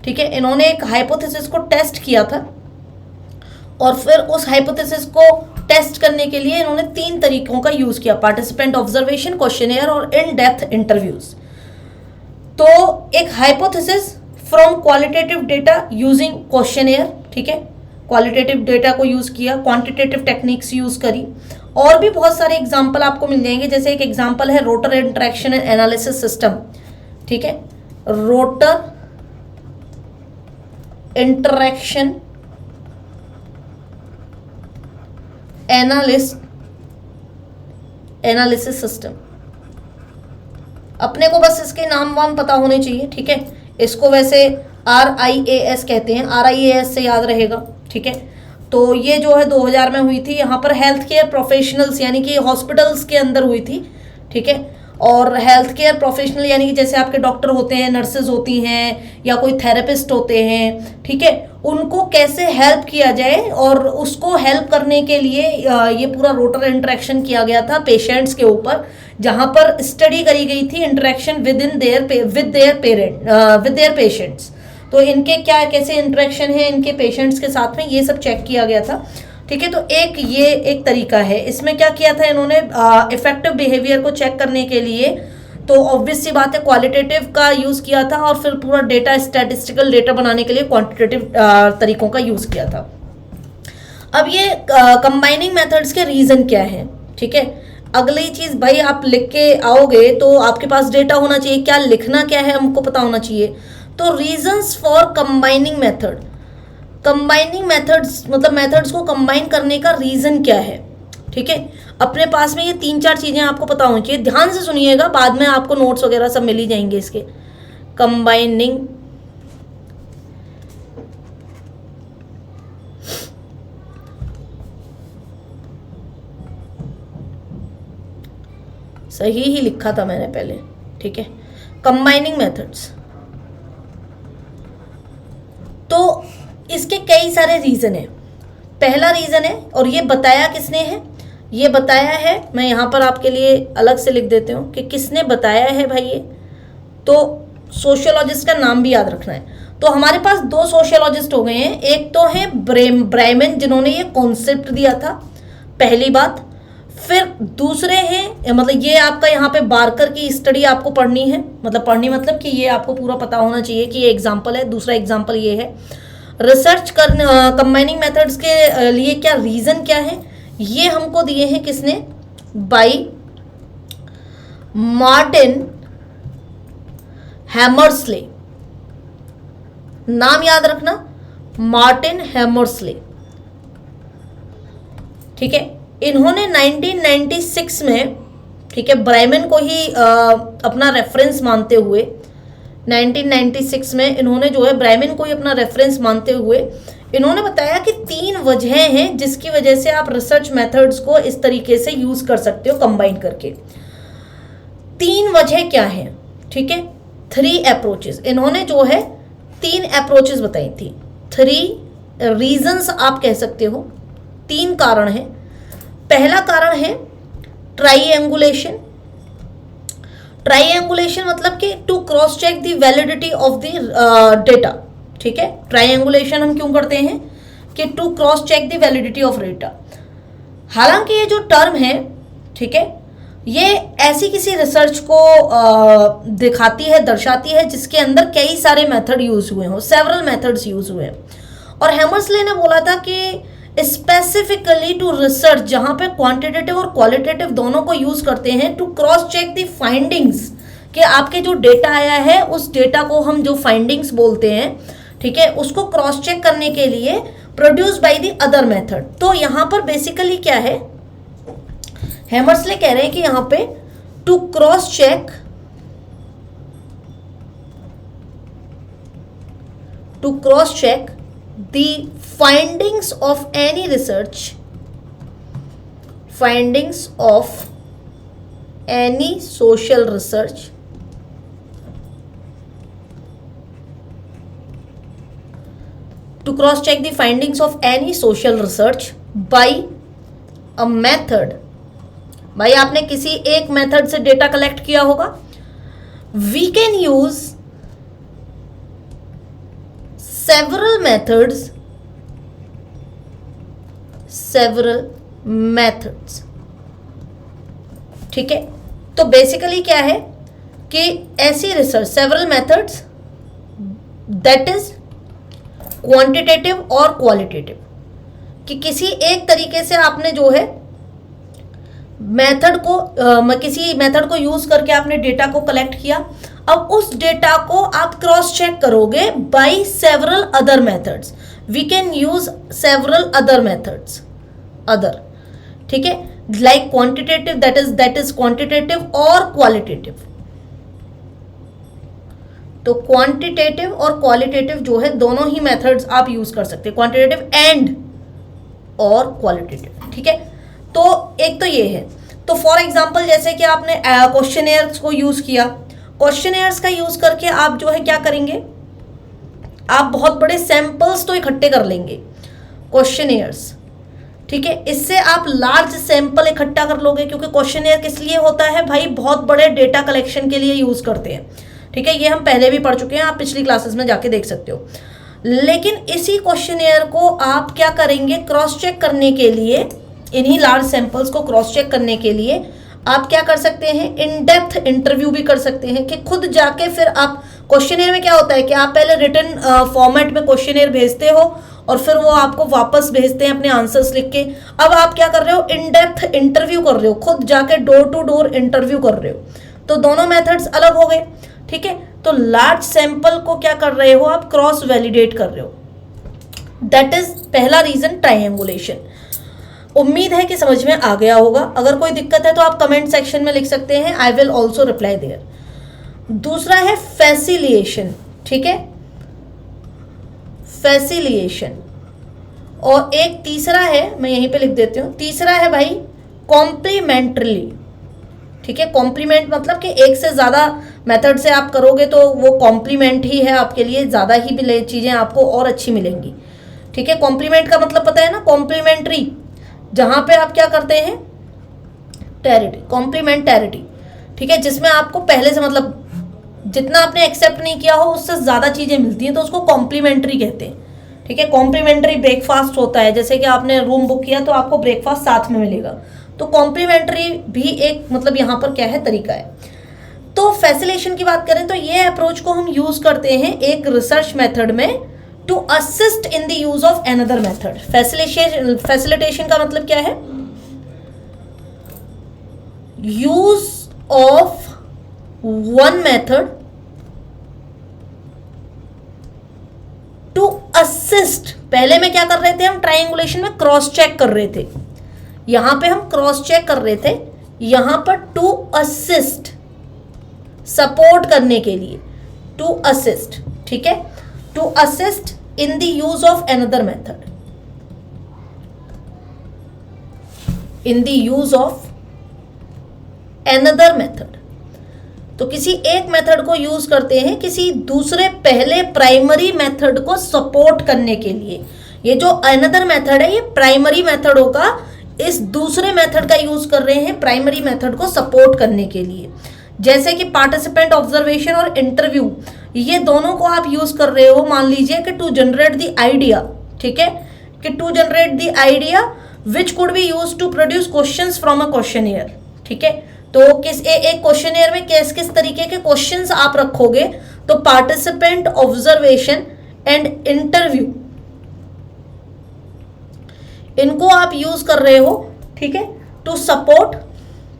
ठीक है। इन्होंने एक हाइपोथेसिस को टेस्ट किया था, और फिर उस हाइपोथेसिस को टेस्ट करने के लिए इन्होंने 3 तरीकों का यूज किया, पार्टिसिपेंट ऑब्जर्वेशन, क्वेश्चनेयर और इन डेप्थ इंटरव्यूज। तो एक hypothesis from qualitative data using questionnaire, ठीक है, क्वालिटेटिव डेटा को यूज किया, क्वांटिटेटिव टेक्निक्स यूज करी, और भी बहुत सारे एग्जाम्पल आपको मिल जाएंगे। जैसे एक एग्जाम्पल है rotor interaction and analysis system, ठीक है, रोटर इंटरेक्शन एनालिसिस सिस्टम। अपने को बस इसके नाम वाम पता होने चाहिए, ठीक है। इसको वैसे RIAS कहते हैं, RIAS से याद रहेगा, ठीक है। तो ये जो है 2000 में हुई थी, यहाँ पर हेल्थ केयर प्रोफेशनल्स यानी कि हॉस्पिटल्स के अंदर हुई थी, ठीक है। और हेल्थ केयर प्रोफेशनल यानी कि जैसे आपके डॉक्टर होते हैं, नर्सेज होती हैं, या कोई थेरेपिस्ट होते हैं, ठीक है, उनको कैसे हेल्प किया जाए, और उसको हेल्प करने के लिए ये पूरा रोटर इंटरेक्शन किया गया था पेशेंट्स के ऊपर, जहाँ पर स्टडी करी गई थी इंटरेक्शन विद देयर पेशेंट्स। तो इनके क्या कैसे इंटरेक्शन है इनके पेशेंट्स के साथ में, ये सब चेक किया गया था, ठीक है। तो ये एक तरीका है। इसमें क्या किया था इन्होंने, इफेक्टिव बिहेवियर को चेक करने के लिए तो ऑब्वियस सी बात है क्वालिटेटिव का यूज़ किया था, और फिर पूरा डेटा स्टैटिस्टिकल डेटा बनाने के लिए क्वांटिटेटिव तरीकों का यूज़ किया था। अब ये कंबाइनिंग मेथड्स के रीज़न क्या है, ठीक है। अगली चीज़ भाई, आप लिख के आओगे तो आपके पास डेटा होना चाहिए, क्या लिखना क्या है हमको पता होना चाहिए। तो reasons for combining method, combining methods मतलब मेथड्स को कंबाइन करने का रीज़न क्या है, ठीक है। अपने पास में ये 3-4 चीज़ें आपको पता होनी चाहिए, ध्यान से सुनिएगा, बाद में आपको नोट्स वगैरह सब मिल ही जाएंगे इसके। कंबाइनिंग सही ही लिखा था मैंने पहले, ठीक है। कंबाइनिंग मेथड्स, तो इसके कई सारे रीज़न हैं। पहला रीज़न है, और ये बताया किसने है, ये बताया है, मैं यहाँ पर आपके लिए अलग से लिख देती हूँ कि किसने बताया है भाई ये। तो सोशियोलॉजिस्ट का नाम भी याद रखना है। तो हमारे पास 2 सोशियोलॉजिस्ट हो गए हैं, एक तो है ब्राइमन जिन्होंने ये कॉन्सेप्ट दिया था, पहली बात। फिर दूसरे हैं, मतलब ये आपका यहाँ पे बार्कर की स्टडी आपको पढ़नी है, मतलब कि ये आपको पूरा पता होना चाहिए कि ये एग्जाम्पल है। दूसरा एग्जाम्पल ये है, रिसर्च करने कंबाइनिंग मेथड्स के लिए क्या रीज़न क्या है, ये हमको दिए हैं किसने, बाई मार्टिन हैमर्सले। नाम याद रखना, मार्टिन हैमर्सले, ठीक है। इन्होंने 1996 में, ठीक है, ब्राइमन को ही अपना रेफरेंस मानते हुए 1996 में इन्होंने जो है ब्राइमन को ही अपना रेफरेंस मानते हुए इन्होंने बताया कि 3 वजह हैं जिसकी वजह से आप रिसर्च मेथड्स को इस तरीके से यूज कर सकते हो कंबाइन करके। 3 वजह क्या है, ठीक है, 3 अप्रोचेस। इन्होंने जो है 3 अप्रोचेस बताई थी, 3 रीजंस आप कह सकते हो, 3 कारण हैं। पहला कारण है ट्राइएंगुलेशन। ट्राइएंगुलेशन मतलब कि to cross check the validity of the data, ठीक है। ट्राइएंगुलेशन हम क्यों करते हैं कि to cross check the validity of data. हालांकि ये जो टर्म है, ठीक है, ये ऐसी किसी रिसर्च को दिखाती है, दर्शाती है जिसके अंदर कई सारे मेथड यूज हुए हों, सेवरल मेथड्स यूज हुए हैं। और हैमर्सले ने बोला था कि स्पेसिफिकली टू रिसर्च जहां पे क्वांटिटेटिव और क्वालिटेटिव दोनों को यूज करते हैं to cross check the findings, कि आपके जो डेटा आया है उस डेटा को हम जो फाइंडिंग्स बोलते हैं, ठीक है, उसको क्रॉस चेक करने के लिए produce by the other method. तो यहां पर बेसिकली क्या है, हैमर्सले कह रहे हैं कि यहां पे to cross check the findings of any research, findings of any social research, to cross check the findings of any social research by a method। भाई आपने किसी एक मेथड से डेटा कलेक्ट किया होगा, we can use several methods. ठीक है, तो बेसिकली क्या है कि ऐसी research, several methods that is quantitative और क्वालिटेटिव, कि किसी एक तरीके से आपने जो है मेथड को किसी मेथड को यूज करके आपने डेटा को कलेक्ट किया। अब उस डेटा को आप क्रॉस चेक करोगे by several other methods. We can use several other methods other, ठीक है, like quantitative, that is quantitative और क्वालिटेटिव। तो क्वांटिटेटिव और क्वालिटेटिव जो है दोनों ही मेथड्स आप यूज कर सकते हैं, क्वांटिटेटिव एंड और क्वालिटेटिव। ठीक है, तो एक तो ये है। तो फॉर एग्जांपल जैसे कि आपने क्वेश्चनेयर्स को यूज किया, क्वेश्चनेयर्स का यूज करके आप जो है क्या करेंगे, आप बहुत बड़े सैंपल्स तो इकट्ठे कर लेंगे क्वेश्चनेयर्स। ठीक है, इससे आप लार्ज सैंपल इकट्ठा कर लोगे, क्योंकि क्वेश्चनेयर किस लिए होता है भाई, बहुत बड़े डेटा कलेक्शन के लिए यूज करते हैं। ठीक है, ये हम पहले भी पढ़ चुके हैं, आप पिछली क्लासेस में जाके देख सकते हो। लेकिन इसी क्वेश्चनेयर को आप क्या करेंगे, क्रॉस चेक करने के लिए, इन्हीं लार्ज सैंपल्स को क्रॉस चेक करने के लिए आप क्या कर सकते हैं, इन डेप्थ इंटरव्यू भी कर सकते हैं, कि खुद जाके फिर आप, क्वेश्चनेयर में क्या होता है कि आप पहले रिटन फॉर्मेट में क्वेश्चनेयर भेजते हो और फिर वो आपको वापस भेजते हैं अपने आंसर्स लिख के। अब आप क्या कर रहे हो, इन डेप्थ इंटरव्यू कर रहे हो, खुद जाके डोर टू डोर इंटरव्यू कर रहे हो। तो दोनों मेथड्स अलग हो गए। ठीक है, तो लार्ज सैंपल को क्या कर रहे हो आप, क्रॉस वैलिडेट कर रहे हो। दैट इज पहला रीजन, ट्रायंगुलेशन। उम्मीद है कि समझ में आ गया होगा। अगर कोई दिक्कत है तो आप कमेंट सेक्शन में लिख सकते हैं, I will also reply there. दूसरा है फैसिलिएशन। ठीक है, फैसिलिएशन। और एक तीसरा है, मैं यहीं पे लिख देती हूँ, तीसरा है भाई कॉम्प्लीमेंट्रीली। ठीक है, कॉम्प्लीमेंट मतलब कि एक से ज़्यादा मेथड से आप करोगे तो वो कॉम्प्लीमेंट ही है आपके लिए, ज़्यादा ही चीज़ें आपको और अच्छी मिलेंगी। ठीक है, कॉम्प्लीमेंट का मतलब पता है ना, कॉम्प्लीमेंट्री, जहाँ पे आप क्या करते हैं, टैरिटी, कॉम्प्लीमेंटैरिटी। ठीक है, जिसमें आपको पहले से मतलब जितना आपने एक्सेप्ट नहीं किया हो उससे ज़्यादा चीज़ें मिलती हैं, तो उसको कॉम्प्लीमेंट्री कहते हैं। ठीक है, कॉम्प्लीमेंट्री ब्रेकफास्ट होता है, जैसे कि आपने रूम बुक किया तो आपको ब्रेकफास्ट साथ में मिलेगा, तो कॉम्प्लीमेंट्री भी एक मतलब यहाँ पर क्या है, तरीका है। तो फैसिलेशन की बात करें तो ये अप्रोच को हम यूज करते हैं एक रिसर्च मेथड में to assist in the use of another method. Facilitation का मतलब क्या है, use of one method to assist. पहले में क्या कर रहे थे हम, ट्रायंगुलेशन में क्रॉस चेक कर रहे थे, यहां पे हम क्रॉस चेक कर रहे थे, यहां पर टू असिस्ट, सपोर्ट करने के लिए, टू असिस्ट। ठीक है, to assist in the use of another method, in the use of another method. तो किसी एक मेथड को यूज करते हैं किसी दूसरे पहले प्राइमरी मेथड को सपोर्ट करने के लिए। ये जो अनदर मेथड है ये प्राइमरी मेथड होगा, इस दूसरे मेथड का यूज कर रहे हैं प्राइमरी मेथड को सपोर्ट करने के लिए। जैसे कि पार्टिसिपेंट ऑब्जर्वेशन और इंटरव्यू, ये दोनों को आप यूज कर रहे हो, मान लीजिए कि टू जनरेट द आइडिया। ठीक है, कि to generate the idea which could be use to produce questions from a questionnaire. ठीक है, तो एक क्वेश्चनियर में किस तरीके के क्वेश्चंस आप रखोगे, तो पार्टिसिपेंट ऑब्जर्वेशन एंड इंटरव्यू, इनको आप यूज कर रहे हो। ठीक है, टू सपोर्ट,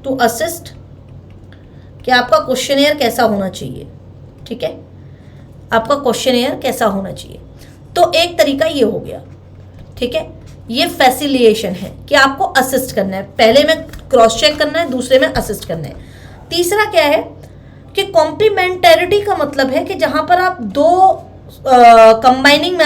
टू असिस्ट, कि आपका क्वेश्चनियर कैसा होना चाहिए। ठीक है, आपका क्वेश्चनियर कैसा होना चाहिए। तो एक तरीका ये हो गया। ठीक है, ये फैसिलिएशन है कि आपको असिस्ट करना है, पहले में क्रॉस चेक करना है, दूसरे में असिस्ट करना है। तीसरा क्या है कि कॉम्प्लीमेंटैरिटी का मतलब है कि जहां पर आप दो कंबाइनिंग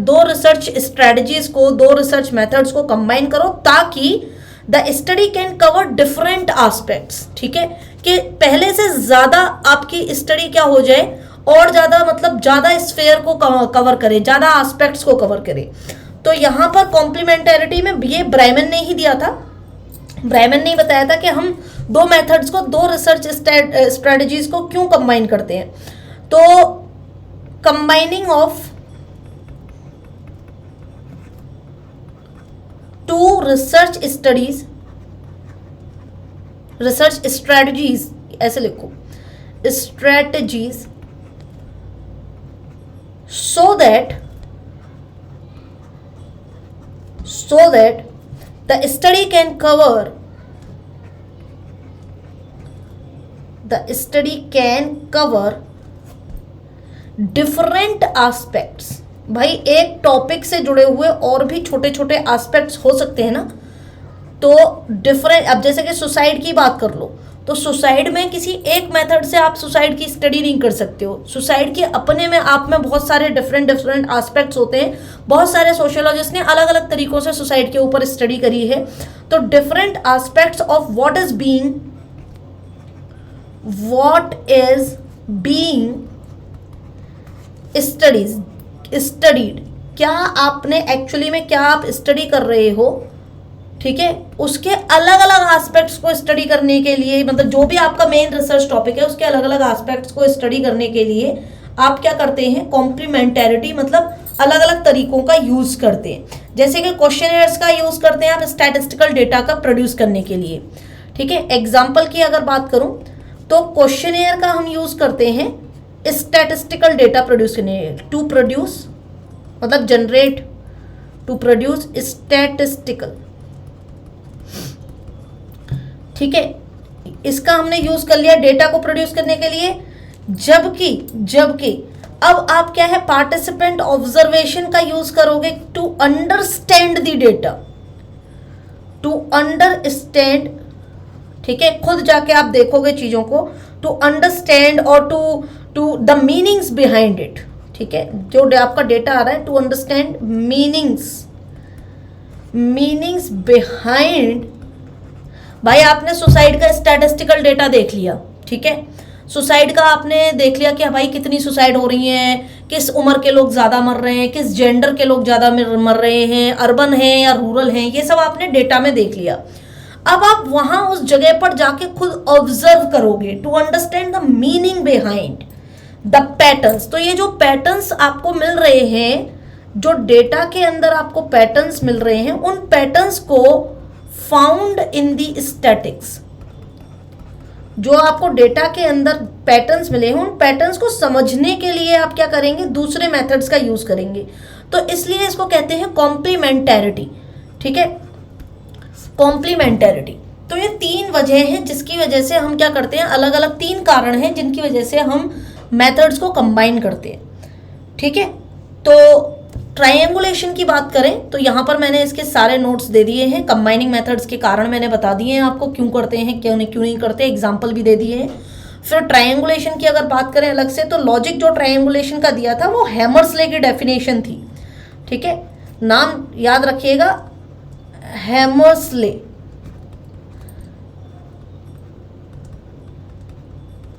दो रिसर्च स्ट्रेटजीज को, दो रिसर्च मेथड्स को कंबाइन करो ताकि the study can cover different aspects. ठीक है, कि पहले से ज्यादा आपकी स्टडी क्या हो जाए, और ज्यादा मतलब ज्यादा स्फेयर को कवर करे, ज्यादा एस्पेक्ट्स को कवर करे। तो यहां पर कॉम्प्लीमेंटैरिटी में ये ब्राइमन ने ही दिया था, ब्राइमन ने ही बताया था कि हम दो मेथड्स को, दो रिसर्च स्ट्रेटजीज को क्यों कंबाइन करते हैं। तो combining of two research studies, research strategies, ऐसे लिखो, strategies, so that the study can cover different aspects. भाई एक टॉपिक से जुड़े हुए और भी छोटे छोटे एस्पेक्ट्स हो सकते हैं ना, तो डिफरेंट, अब जैसे कि सुसाइड की बात कर लो, तो सुसाइड में किसी एक मेथड से आप सुसाइड की स्टडी नहीं कर सकते हो। सुसाइड के अपने में आप में बहुत सारे डिफरेंट एस्पेक्ट्स होते हैं। बहुत सारे सोशियोलॉजिस्ट ने अलग अलग तरीकों से सुसाइड के ऊपर स्टडी करी है। तो different aspects of what is being studied, क्या आपने एक्चुअली में क्या आप स्टडी कर रहे हो, ठीक है, उसके अलग अलग एस्पेक्ट्स को स्टडी करने के लिए, मतलब जो भी आपका मेन रिसर्च टॉपिक है उसके अलग अलग एस्पेक्ट्स को स्टडी करने के लिए आप क्या करते हैं, कॉम्प्लीमेंटैरिटी, मतलब अलग अलग तरीकों का यूज करते हैं। जैसे कि क्वेश्चनर्स का यूज करते हैं आप स्टैटिस्टिकल डेटा का प्रोड्यूस करने के लिए, ठीक है। एग्जाम्पल की अगर बात करूं तो क्वेश्चनर का हम यूज करते हैं स्टैटिस्टिकल डेटा प्रोड्यूस करने, टू प्रोड्यूस मतलब जनरेट, टू प्रोड्यूस स्टैटिस्टिकल, ठीक है, इसका हमने यूज कर लिया डेटा को प्रोड्यूस करने के लिए। जबकि अब आप क्या है, पार्टिसिपेंट ऑब्जर्वेशन का यूज करोगे to understand the data, to understand, ठीक है, खुद जाके आप देखोगे चीजों को, टू अंडरस्टैंड और to the meanings behind it, ठीक है, जो आपका डेटा आ रहा है, टू अंडरस्टैंड मीनिंग्स बिहाइंड। भाई आपने सुसाइड का स्टैटिस्टिकल डेटा देख लिया, ठीक है, सुसाइड का आपने देख लिया कि भाई कितनी सुसाइड हो रही हैं, किस उम्र के लोग ज़्यादा मर रहे हैं, किस जेंडर के लोग ज़्यादा मर रहे हैं, अर्बन हैं या रूरल हैं, ये सब आपने डेटा में देख लिया। अब आप वहाँ उस जगह पर जाके खुद ऑब्जर्व करोगे to understand the meaning behind the patterns. तो ये जो पैटर्न्स आपको मिल रहे हैं, जो डेटा के अंदर आपको पैटर्न्स मिल रहे हैं, उन पैटर्न्स को फाउंड इन दी स्टैटिक्स, जो आपको डेटा के अंदर पैटर्न्स मिले हैं, उन पैटर्न्स को समझने के लिए आप क्या करेंगे, दूसरे मेथड्स का यूज करेंगे। तो इसलिए इसको कहते हैं कॉम्प्लीमेंटैरिटी, ठीक है, कॉम्प्लीमेंटैरिटी। तो ये तीन वजह हैं जिसकी वजह से हम क्या करते हैं, अलग अलग तीन कारण हैं जिनकी वजह से हम मेथड्स को कंबाइन करते हैं, ठीक है। तो ट्रायंगुलेशन की बात करें तो यहाँ पर मैंने इसके सारे नोट्स दे दिए हैं, कंबाइनिंग मेथड्स के कारण मैंने बता दिए हैं आपको, क्यों करते हैं क्यों नहीं करते, एग्जाम्पल भी दे दिए हैं। फिर ट्रायंगुलेशन की अगर बात करें अलग से, तो लॉजिक जो ट्रायंगुलेशन का दिया था वो हैमर्सले की डेफिनेशन थी, ठीक है, नाम याद रखिएगा, हैमर्सले।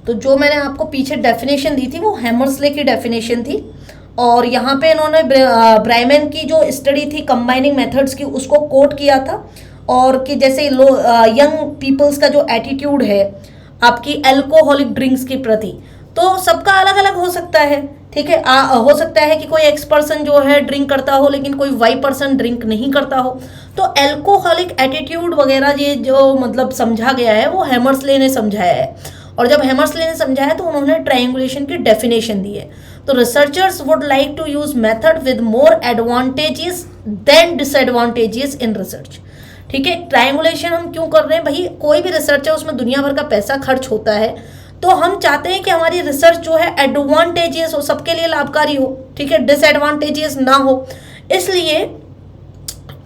तो जो मैंने आपको पीछे डेफिनेशन दी थी वो हैमर्सले की डेफिनेशन थी, और यहाँ पे इन्होंने ब्राइमन की जो स्टडी थी कंबाइनिंग मेथड्स की उसको कोट किया था, और कि जैसे यंग पीपल्स का जो एटीट्यूड है आपकी अल्कोहलिक ड्रिंक्स के प्रति, तो सबका अलग अलग हो सकता है, ठीक है। हो सकता है कि कोई एक्स पर्सन जो है ड्रिंक करता हो लेकिन कोई वाई पर्सन ड्रिंक नहीं करता हो। तो अल्कोहलिक एटीट्यूड वगैरह ये जो मतलब समझा गया है वो हैमर्सले ने समझाया है, और जब हैमर्सले ने समझाया तो उन्होंने ट्रायंगुलेशन की डेफिनेशन दी है। तो researchers would like to use method with more advantages than disadvantages in research, ठीक है। ट्रायंगुलेशन हम क्यों कर रहे हैं भाई, कोई भी रिसर्च है उसमें दुनिया भर का पैसा खर्च होता है, तो हम चाहते हैं कि हमारी रिसर्च जो है एडवांटेजियस हो, सबके लिए लाभकारी हो, ठीक है, डिसएडवांटेजियस ना हो। इसलिए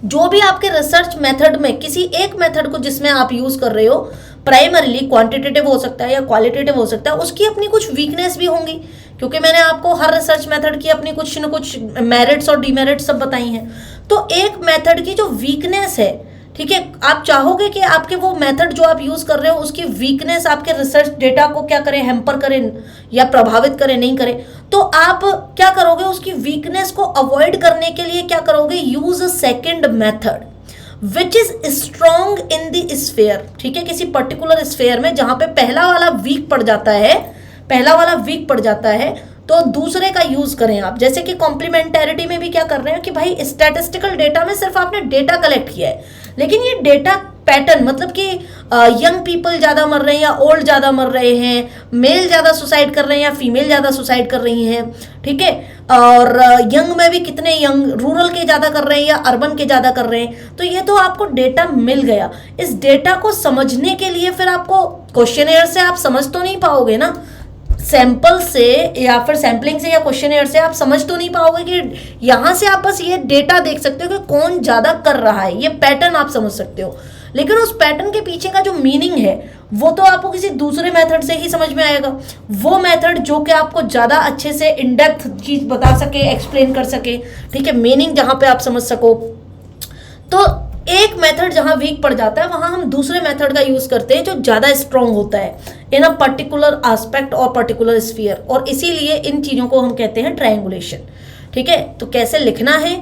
जो भी आपके रिसर्च मेथड में किसी एक मेथड को जिसमें आप यूज कर रहे हो, प्राइमरीली क्वांटिटेटिव हो सकता है या क्वालिटेटिव हो सकता है, उसकी अपनी कुछ वीकनेस भी होंगी, क्योंकि मैंने आपको हर रिसर्च मेथड की अपनी कुछ न कुछ मेरिट्स और डीमेरिट्स सब बताई हैं। तो एक मेथड की जो वीकनेस है, ठीक है, आप चाहोगे कि आपके वो मेथड जो आप यूज कर रहे हो उसकी वीकनेस आपके रिसर्च डेटा को क्या करे, हैम्पर करे या प्रभावित करे, नहीं करे, तो आप क्या करोगे, उसकी वीकनेस को अवॉइड करने के लिए क्या करोगे, use a second method which is strong in the sphere, ठीक है, किसी पर्टिकुलर स्फेयर में जहां पे पहला वाला वीक पड़ जाता है, तो दूसरे का यूज करें आप। जैसे कि कॉम्प्लीमेंटेरिटी में भी क्या कर रहे हैं कि भाई स्टैटिस्टिकल डेटा में सिर्फ आपने डेटा कलेक्ट किया है, लेकिन ये डेटा पैटर्न मतलब कि यंग पीपल ज़्यादा मर रहे हैं या ओल्ड ज़्यादा मर रहे हैं, मेल ज़्यादा सुसाइड कर रहे हैं या फीमेल ज़्यादा सुसाइड कर रही हैं, ठीक है, और यंग में भी कितने यंग रूरल के ज़्यादा कर रहे हैं या अर्बन के ज़्यादा कर रहे हैं, तो ये तो आपको डेटा मिल गया। इस डेटा को समझने के लिए फिर आपको क्वेश्चनेयर से आप समझ तो नहीं पाओगे ना, सैंपल से या फिर सैम्पलिंग से या क्वेश्चनेयर से आप समझ तो नहीं पाओगे कि यहाँ से आप बस ये डेटा देख सकते हो कि कौन ज़्यादा कर रहा है, ये पैटर्न आप समझ सकते हो, लेकिन उस पैटर्न के पीछे का जो मीनिंग है वो तो आपको किसी दूसरे मेथड से ही समझ में आएगा। वो मेथड जो कि आपको ज़्यादा अच्छे से इन डेप्थ चीज़ बता सके, एक्सप्लेन कर सके, ठीक है, मीनिंग जहाँ पे आप समझ सको। तो एक मेथड जहाँ वीक पड़ जाता है वहाँ हम दूसरे मेथड का यूज़ करते हैं जो ज़्यादा स्ट्रॉन्ग होता है इन अ पर्टिकुलर एस्पेक्ट और पर्टिकुलर स्फीयर, और इसीलिए इन चीज़ों को हम कहते हैं ट्रायंगुलेशन, ठीक है। तो कैसे लिखना है,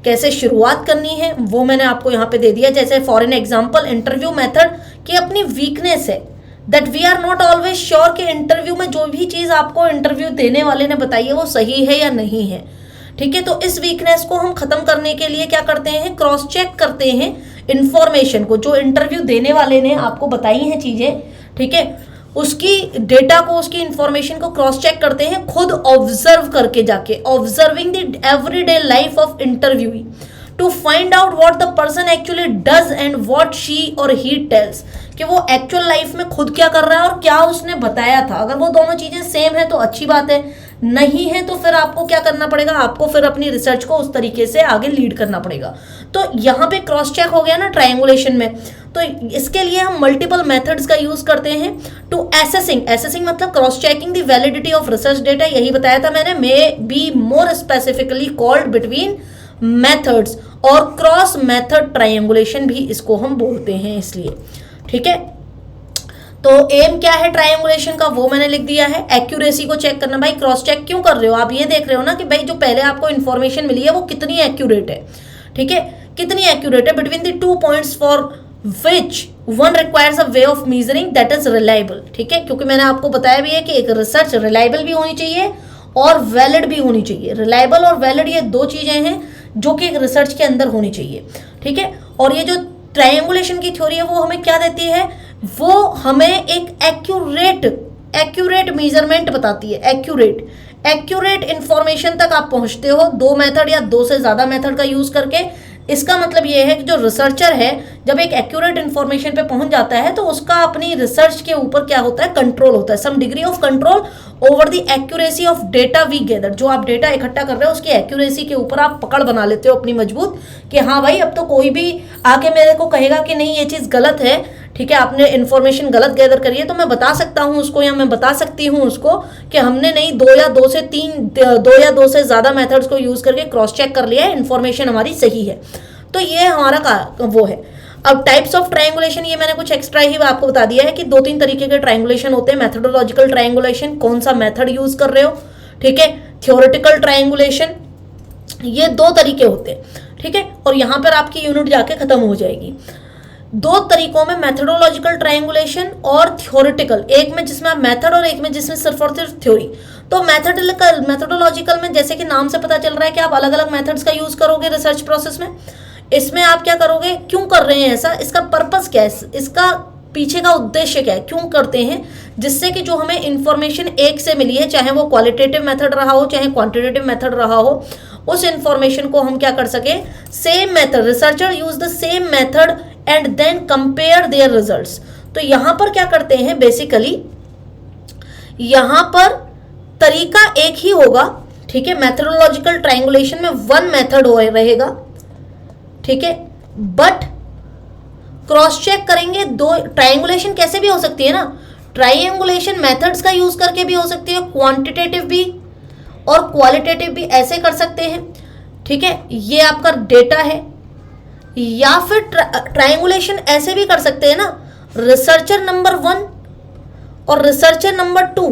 कैसे शुरुआत करनी है, वो मैंने आपको यहाँ पे दे दिया। जैसे for an example interview method की अपनी वीकनेस है that we are not always sure कि इंटरव्यू में जो भी चीज़ आपको इंटरव्यू देने वाले ने बताई है वो सही है या नहीं है, ठीक है। तो इस वीकनेस को हम खत्म करने के लिए क्या करते हैं, क्रॉस चेक करते हैं इंफॉर्मेशन को, जो इंटरव्यू देने वाले ने आपको बताई हैं चीज़ें, ठीक है, उसकी डेटा को, उसकी इंफॉर्मेशन को क्रॉस चेक करते हैं खुद ऑब्जर्व करके जाके, observing the everyday life of interviewee to find out what the person actually does and what she or he tales, कि वो एक्चुअल लाइफ में खुद क्या कर रहा है और क्या उसने बताया था। अगर वो दोनों चीज़ें सेम है तो अच्छी बात है, नहीं है तो फिर आपको क्या करना पड़ेगा, आपको फिर अपनी रिसर्च को उस तरीके से आगे लीड करना पड़ेगा। तो यहाँ पे क्रॉस चेक हो गया ना ट्रायंगुलेशन में। तो इसके लिए हम मल्टीपल मेथड्स का यूज करते हैं टू एसेसिंग मतलब cross checking the validity of research data, यही बताया था मैंने, may be more specifically called between methods, और क्रॉस मेथड ट्रायंगुलेशन भी इसको हम बोलते हैं इसलिए, ठीक है। तो एम क्या है ट्रायंगुलेशन का वो मैंने लिख दिया है। एक्यूरेसी को चेक करना, भाई क्रॉस चेक क्यों कर रहे हो आप, ये देख रहे हो ना कि भाई जो पहले आपको इन्फॉर्मेशन मिली है वो कितनी एक्यूरेट है, ठीक है, कितनी एक्यूरेट है between the 2 points for which one requires a way of measuring that is reliable, ठीक है, क्योंकि मैंने आपको बताया भी है कि एक रिसर्च रिलायबल भी होनी चाहिए और वैलिड भी होनी चाहिए। रिलायबल और वैलिड ये दो चीजें हैं जो कि एक रिसर्च के अंदर होनी चाहिए, ठीक है। और ये जो ट्रायंगुलेशन की थ्योरी है वो हमें क्या देती है, वो हमें एक एक्यूरेट मेजरमेंट बताती है। एक्यूरेट इंफॉर्मेशन तक आप पहुंचते हो दो मेथड या दो से ज्यादा मेथड का यूज करके। इसका मतलब ये है कि जो रिसर्चर है जब एक एक्यूरेट इंफॉर्मेशन पे पहुंच जाता है तो उसका अपनी रिसर्च के ऊपर क्या होता है, कंट्रोल होता है, some degree of control over the accuracy of data we gather. जो आप डेटा इकट्ठा कर रहे हो उसकी एक्यूरेसी के ऊपर आप पकड़ बना लेते हो अपनी मजबूत, कि हाँ भाई अब तो कोई भी आके मेरे को कहेगा कि नहीं ये चीज़ गलत है, ठीक है, आपने इन्फॉर्मेशन गलत गैदर करी है, तो मैं बता सकता हूँ उसको या मैं बता सकती हूँ उसको कि हमने नहीं दो या दो से ज़्यादा मेथड्स को यूज़ करके क्रॉस चेक कर लिया है, इन्फॉर्मेशन हमारी सही है। तो ये हमारा वो है। अब टाइप्स ऑफ ट्रायंगुलेशन, ये मैंने कुछ एक्स्ट्रा ही आपको बता दिया है कि 2-3 तरीके के ट्रायंगुलेशन होते हैं। मेथोडोलॉजिकल ट्रायंगुलेशन, कौन सा मेथड यूज कर रहे हो, ठीक है। थ्योरेटिकल ट्रायंगुलेशन, ये 2 तरीके होते हैं, ठीक है। और यहाँ पर आपकी यूनिट जाके खत्म हो जाएगी। 2 तरीकों में मेथोडोलॉजिकल ट्रायंगुलेशन और थ्योरेटिकल, एक में जिसमें आप मेथड और एक में जिसमें सिर्फ और सिर्फ थ्योरी। तो मेथोडोलॉजिकल में जैसे कि नाम से पता चल रहा है कि आप अलग अलग मेथड्स का यूज करोगे रिसर्च प्रोसेस में। इसमें आप क्या करोगे, क्यों कर रहे हैं ऐसा, इसका पर्पस क्या है, इसका पीछे का उद्देश्य क्या है, क्यों करते हैं, जिससे कि जो हमें इंफॉर्मेशन एक से मिली है, चाहे वो क्वालिटेटिव मेथड रहा हो चाहे क्वांटिटेटिव मेथड रहा हो, उस इंफॉर्मेशन को हम क्या कर सके, same method, researcher use the same method and then compare their results. तो यहां पर क्या करते हैं, बेसिकली यहां पर तरीका एक ही होगा, ठीक है। मेथोडोलॉजिकल ट्रायंगुलेशन में 1 मेथड रहेगा, ठीक है, बट क्रॉस चेक करेंगे 2। ट्रायंगुलेशन कैसे भी हो सकती है ना, ट्रायंगुलेशन मेथड्स का यूज करके भी हो सकती है, क्वांटिटेटिव भी और क्वालिटेटिव भी ऐसे कर सकते हैं, ठीक है। ये आपका डेटा है, या फिर ट्रायंगुलेशन ऐसे भी कर सकते हैं ना, रिसर्चर नंबर 1 और रिसर्चर नंबर 2,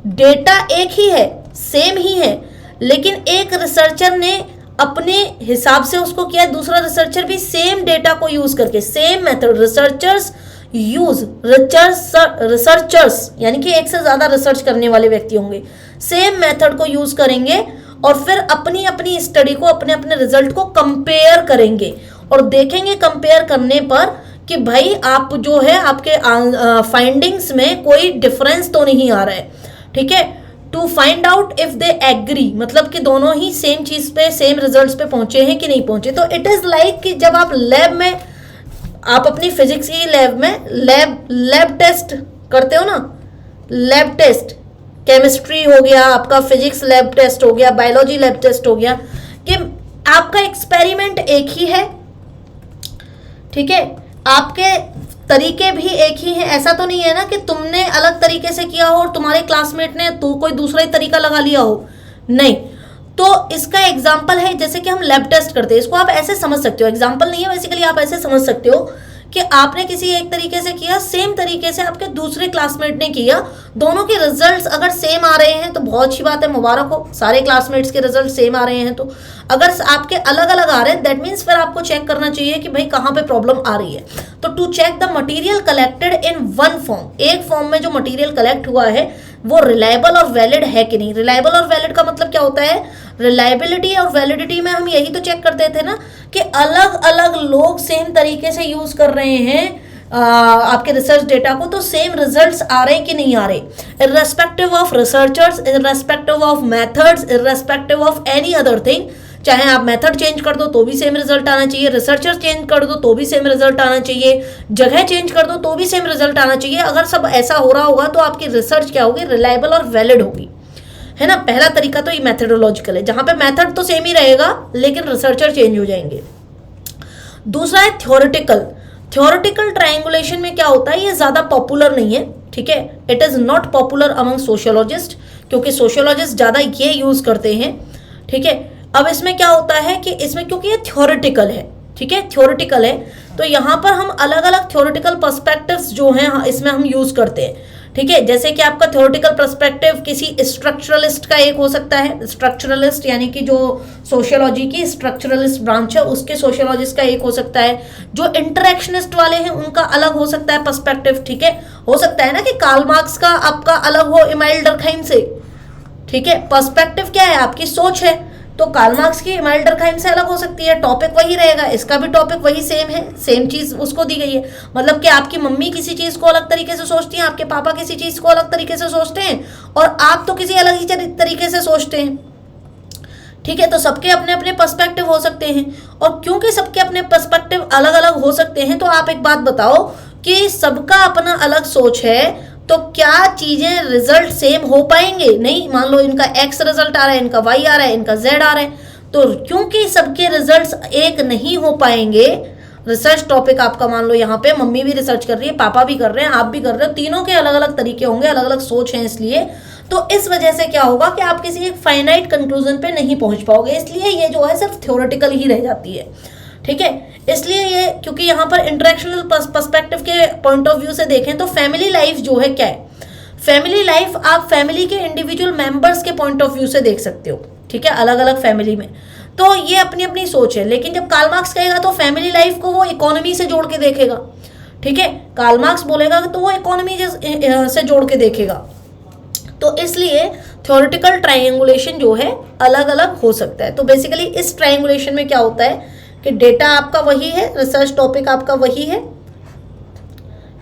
डेटा एक ही है, सेम ही है, लेकिन एक रिसर्चर ने अपने हिसाब से उसको किया, दूसरा रिसर्चर भी सेम डेटा को यूज करके, same method, researchers use researchers, यानी कि एक से ज्यादा रिसर्च करने वाले व्यक्ति होंगे, सेम मेथड को यूज करेंगे और फिर अपनी अपनी स्टडी को, अपने अपने रिजल्ट को कंपेयर करेंगे और देखेंगे कंपेयर करने पर कि भाई आप जो है आपके फाइंडिंग्स में कोई डिफरेंस तो नहीं आ रहा है, ठीक है। To find out if they agree, मतलब कि दोनों ही सेम चीज पे, सेम रिजल्ट्स पे पहुंचे हैं कि नहीं पहुंचे। तो इट इज लाइक कि जब आप लैब में, आप अपनी फिजिक्स की लैब में लैब टेस्ट करते हो ना, लैब टेस्ट, केमिस्ट्री हो गया आपका, फिजिक्स लैब टेस्ट हो गया, बायोलॉजी लैब टेस्ट हो गया, कि आपका एक्सपेरिमेंट एक ही है, ठीक है, आपके तरीके भी एक ही हैं। ऐसा तो नहीं है ना कि तुमने अलग तरीके से किया हो और तुम्हारे क्लासमेट ने तो कोई दूसरा ही तरीका लगा लिया हो, नहीं। तो इसका एग्जाम्पल है, जैसे कि हम लैब टेस्ट करते हैं, इसको आप ऐसे समझ सकते हो, एग्जाम्पल नहीं है बेसिकली, आप ऐसे समझ सकते हो कि आपने किसी एक तरीके से किया, सेम तरीके से आपके दूसरे क्लासमेट ने किया, दोनों के रिजल्ट्स अगर सेम आ रहे हैं तो बहुत अच्छी बात है, मुबारक हो, सारे क्लासमेट्स के रिजल्ट सेम आ रहे हैं। तो अगर आपके अलग अलग आ रहे हैं, दैट मीन्स फिर आपको चेक करना चाहिए कि भाई कहाँ पे प्रॉब्लम आ रही है। तो to check the material collected in one form, एक फॉर्म में जो मटीरियल कलेक्ट हुआ है वो रिलायबल और वैलिड है कि नहीं। रिलायबल और वैलिड का मतलब क्या होता है, रिलायबिलिटी और वैलिडिटी में हम यही तो चेक करते थे ना कि अलग अलग लोग सेम तरीके से यूज कर रहे हैं आपके रिसर्च डेटा को, तो सेम रिजल्ट्स आ रहे कि नहीं आ रहे, irrespective of researchers, irrespective of methods, irrespective of any other thing. चाहे आप मेथड चेंज कर दो तो भी सेम रिजल्ट आना चाहिए, रिसर्चर चेंज कर दो तो भी सेम रिजल्ट आना चाहिए, जगह चेंज कर दो तो भी सेम रिजल्ट आना चाहिए। अगर सब ऐसा हो रहा होगा तो आपकी रिसर्च क्या होगी, रिलायबल और वैलिड होगी, है ना। पहला तरीका तो ये मेथडोलॉजिकल है, जहां पे मेथड तो सेम ही रहेगा लेकिन रिसर्चर चेंज हो जाएंगे। दूसरा है थ्योरेटिकल। थ्योरेटिकल ट्रायंगुलेशन में क्या होता है, ये ज्यादा पॉपुलर नहीं है, ठीक है, it is not popular among sociologist, क्योंकि सोशियोलॉजिस्ट ज्यादा ये यूज करते हैं, ठीक है। अब इसमें क्या होता है कि इसमें क्योंकि ये थ्योरेटिकल है, ठीक है, थ्योरेटिकल है, तो यहाँ पर हम अलग अलग थ्योरेटिकल पर्सपेक्टिव्स जो हैं इसमें हम यूज करते हैं, ठीक है। जैसे कि आपका थ्योरेटिकल पर्सपेक्टिव किसी स्ट्रक्चरलिस्ट का एक हो सकता है, स्ट्रक्चरलिस्ट यानी कि जो सोशियोलॉजी की स्ट्रक्चरलिस्ट ब्रांच है उसके सोशियोलॉजिस्ट का एक हो सकता है, जो इंटरेक्शनिस्ट वाले हैं उनका अलग हो सकता है पर्सपेक्टिव, ठीक है। हो सकता है ना कि कार्ल मार्क्स का आपका अलग हो इमाइल डर्कहाइम से, ठीक है। पर्सपेक्टिव क्या है, आपकी सोच है, तो कार्ल मार्क्स की इमाइल डर्कहाइम से अलग हो सकती है, टॉपिक वही रहेगा, इसका भी टॉपिक वही सेम है, सेम चीज उसको दी गई है। मतलब कि आपकी मम्मी किसी चीज को अलग तरीके से सोचती हैं, आपके पापा किसी चीज को अलग तरीके से सोचते हैं और आप तो किसी अलग ही तरीके से सोचते हैं, ठीक है। तो सबके अपने अपने पर्सपेक्टिव हो सकते हैं, और क्योंकि सबके अपने पर्सपेक्टिव अलग अलग हो सकते हैं तो आप एक बात बताओ कि सबका अपना अलग सोच है तो क्या चीजें रिजल्ट सेम हो पाएंगे, नहीं। मान लो इनका एक्स रिजल्ट आ रहा है, इनका वाई आ रहा है, इनका जेड आ रहा है, तो क्योंकि सबके रिजल्ट्स एक नहीं हो पाएंगे, रिसर्च टॉपिक आपका मान लो यहाँ पे मम्मी भी रिसर्च कर रही है, पापा भी कर रहे हैं, आप भी कर रहे हो, तीनों के अलग अलग तरीके होंगे, अलग अलग सोच है, इसलिए तो इस वजह से क्या होगा कि आप किसी एक फाइनाइट कंक्लूजन पे नहीं पहुंच पाओगे, इसलिए ये जो है सिर्फ थ्योरेटिकल ही रह जाती है, ठीक है। इसलिए ये, क्योंकि यहाँ पर इंटरेक्शनल पर्सपेक्टिव के पॉइंट ऑफ व्यू से देखें तो फैमिली लाइफ जो है क्या है, फैमिली लाइफ आप फैमिली के इंडिविजुअल मेंबर्स के पॉइंट ऑफ व्यू से देख सकते हो, ठीक है, अलग अलग फैमिली में, तो ये अपनी अपनी सोच है। लेकिन जब कार्ल मार्क्स कहेगा तो फैमिली लाइफ को वो इकोनॉमी से जोड़ के देखेगा, ठीक है, कार्ल मार्क्स बोलेगा तो वो इकोनॉमी से जोड़ के देखेगा, तो इसलिए थ्योरेटिकल ट्रायंगुलेशन जो है अलग अलग हो सकता है। तो बेसिकली इस ट्रायंगुलेशन में क्या होता है कि डेटा आपका वही है, रिसर्च टॉपिक आपका वही है,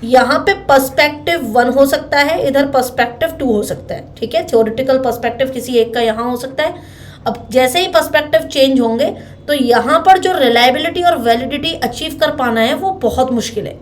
यहाँ पे पर्सपेक्टिव 1 हो सकता है, इधर पर्सपेक्टिव 2 हो सकता है, ठीक है। थ्योरेटिकल पर्सपेक्टिव किसी एक का यहाँ हो सकता है। अब जैसे ही पर्सपेक्टिव चेंज होंगे तो यहाँ पर जो रिलायबिलिटी और वैलिडिटी अचीव कर पाना है वो बहुत मुश्किल है।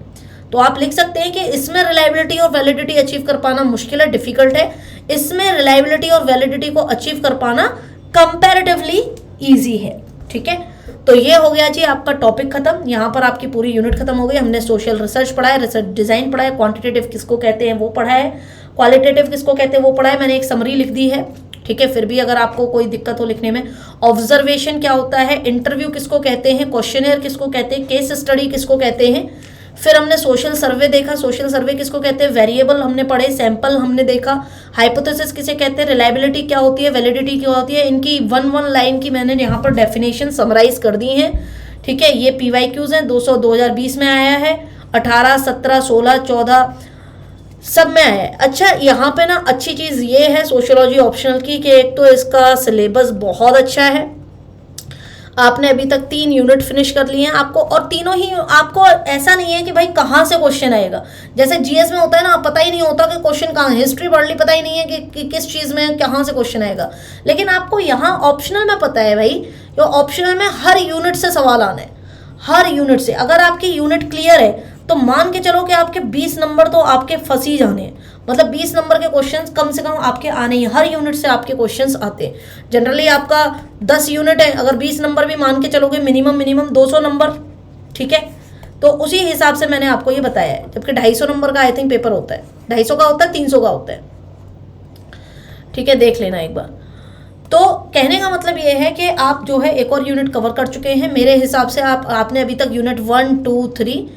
तो आप लिख सकते हैं कि इसमें रिलायबिलिटी और वैलिडिटी अचीव कर पाना मुश्किल है, डिफिकल्ट है, इसमें रिलायबिलिटी और वैलिडिटी को अचीव कर पाना कंपैरेटिवली ईजी है, ठीक है। तो ये हो गया जी आपका टॉपिक खत्म, यहाँ पर आपकी पूरी यूनिट खत्म हो गई। हमने सोशल रिसर्च पढ़ा है, रिसर्च डिजाइन पढ़ा है, क्वांटिटेटिव किसको कहते हैं वो पढ़ा है, क्वालिटेटिव किसको कहते हैं वो पढ़ा है, मैंने एक समरी लिख दी है, ठीक है। फिर भी अगर आपको कोई दिक्कत हो लिखने में, ऑब्जर्वेशन क्या होता है, इंटरव्यू किसको कहते हैं, क्वेश्चनर किसको कहते हैं, केस स्टडी किसको कहते हैं, फिर हमने सोशल सर्वे देखा, सोशल सर्वे किसको कहते हैं, वेरिएबल हमने पढ़े, सैंपल हमने देखा, हाइपोथेसिस किसे कहते हैं, रिलायबिलिटी क्या होती है, वैलिडिटी क्या होती है, इनकी वन लाइन की मैंने यहाँ पर डेफिनेशन समराइज कर दी है, ठीक है। ये PYQs हैं, 2020 में आया है, 18, 17, 16, 14 सब में आया है। अच्छा, यहाँ पे ना अच्छी चीज़ ये है सोशियोलॉजी ऑप्शनल की कि एक तो इसका सिलेबस बहुत अच्छा है। आपने अभी तक 3 यूनिट फिनिश कर लिए हैं आपको, और तीनों ही आपको ऐसा नहीं है कि भाई कहाँ से क्वेश्चन आएगा। जैसे जीएस में होता है ना, पता ही नहीं होता कि क्वेश्चन कहाँ, हिस्ट्री पढ़ ली पता ही नहीं है कि किस चीज़ में कहाँ से क्वेश्चन आएगा। लेकिन आपको यहाँ ऑप्शनल में पता है भाई, जो ऑप्शनल में हर यूनिट से सवाल आने, हर यूनिट से। अगर आपकी यूनिट क्लियर है तो मान के चलो कि आपके 20 नंबर तो आपके फंस ही जाने हैं। मतलब 20 नंबर के क्वेश्चंस कम से कम आपके आने ही, हर यूनिट से आपके क्वेश्चंस आते हैं। जनरली आपका 10 यूनिट है, अगर 20 नंबर भी मान के चलोगे मिनिमम 200 नंबर, ठीक है। तो उसी हिसाब से मैंने आपको ये बताया है। जबकि 250 नंबर का आई थिंक पेपर होता है, 250 का होता है, 300 का होता है, ठीक है, देख लेना एक बार। तो कहने का मतलब ये है कि आप जो है एक और यूनिट कवर कर चुके हैं मेरे हिसाब से। आपने अभी तक यूनिट 1, 2, 3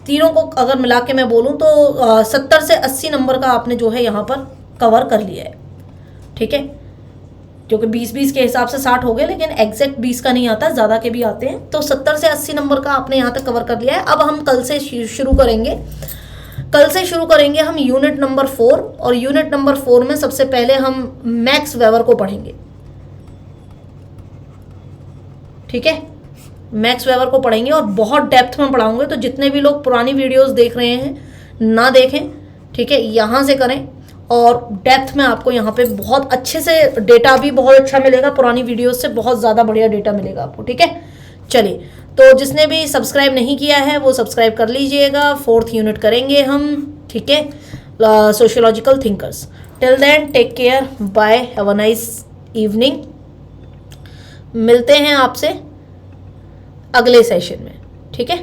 तीनों को अगर मिला के मैं बोलूँ तो 70 से 80 नंबर का आपने जो है यहाँ पर कवर कर लिया है, ठीक है। जो कि 20-20 के हिसाब से 60 हो गए, लेकिन एग्जैक्ट 20 का नहीं आता, ज़्यादा के भी आते हैं। तो 70 से 80 नंबर का आपने यहाँ तक कवर कर लिया है। अब हम कल से शुरू करेंगे। कल से शुरू करेंगे हम यूनिट नंबर 4, और यूनिट नंबर 4 में सबसे पहले हम मैक्स वेबर को पढ़ेंगे, ठीक है। मैक्स वेबर को पढ़ेंगे और बहुत डेप्थ में पढ़ाऊंगे। तो जितने भी लोग पुरानी वीडियोस देख रहे हैं ना देखें, ठीक है, यहाँ से करें, और डेप्थ में आपको यहाँ पे बहुत अच्छे से डेटा भी बहुत अच्छा मिलेगा। पुरानी वीडियोस से बहुत ज़्यादा बढ़िया डेटा मिलेगा आपको, ठीक है। चलिए, तो जिसने भी सब्सक्राइब नहीं किया है वो सब्सक्राइब कर लीजिएगा। 4th यूनिट करेंगे हम, ठीक है, sociological thinkers. Till then take care, bye, have a nice evening. मिलते हैं आपसे अगले सेशन में, ठीक है।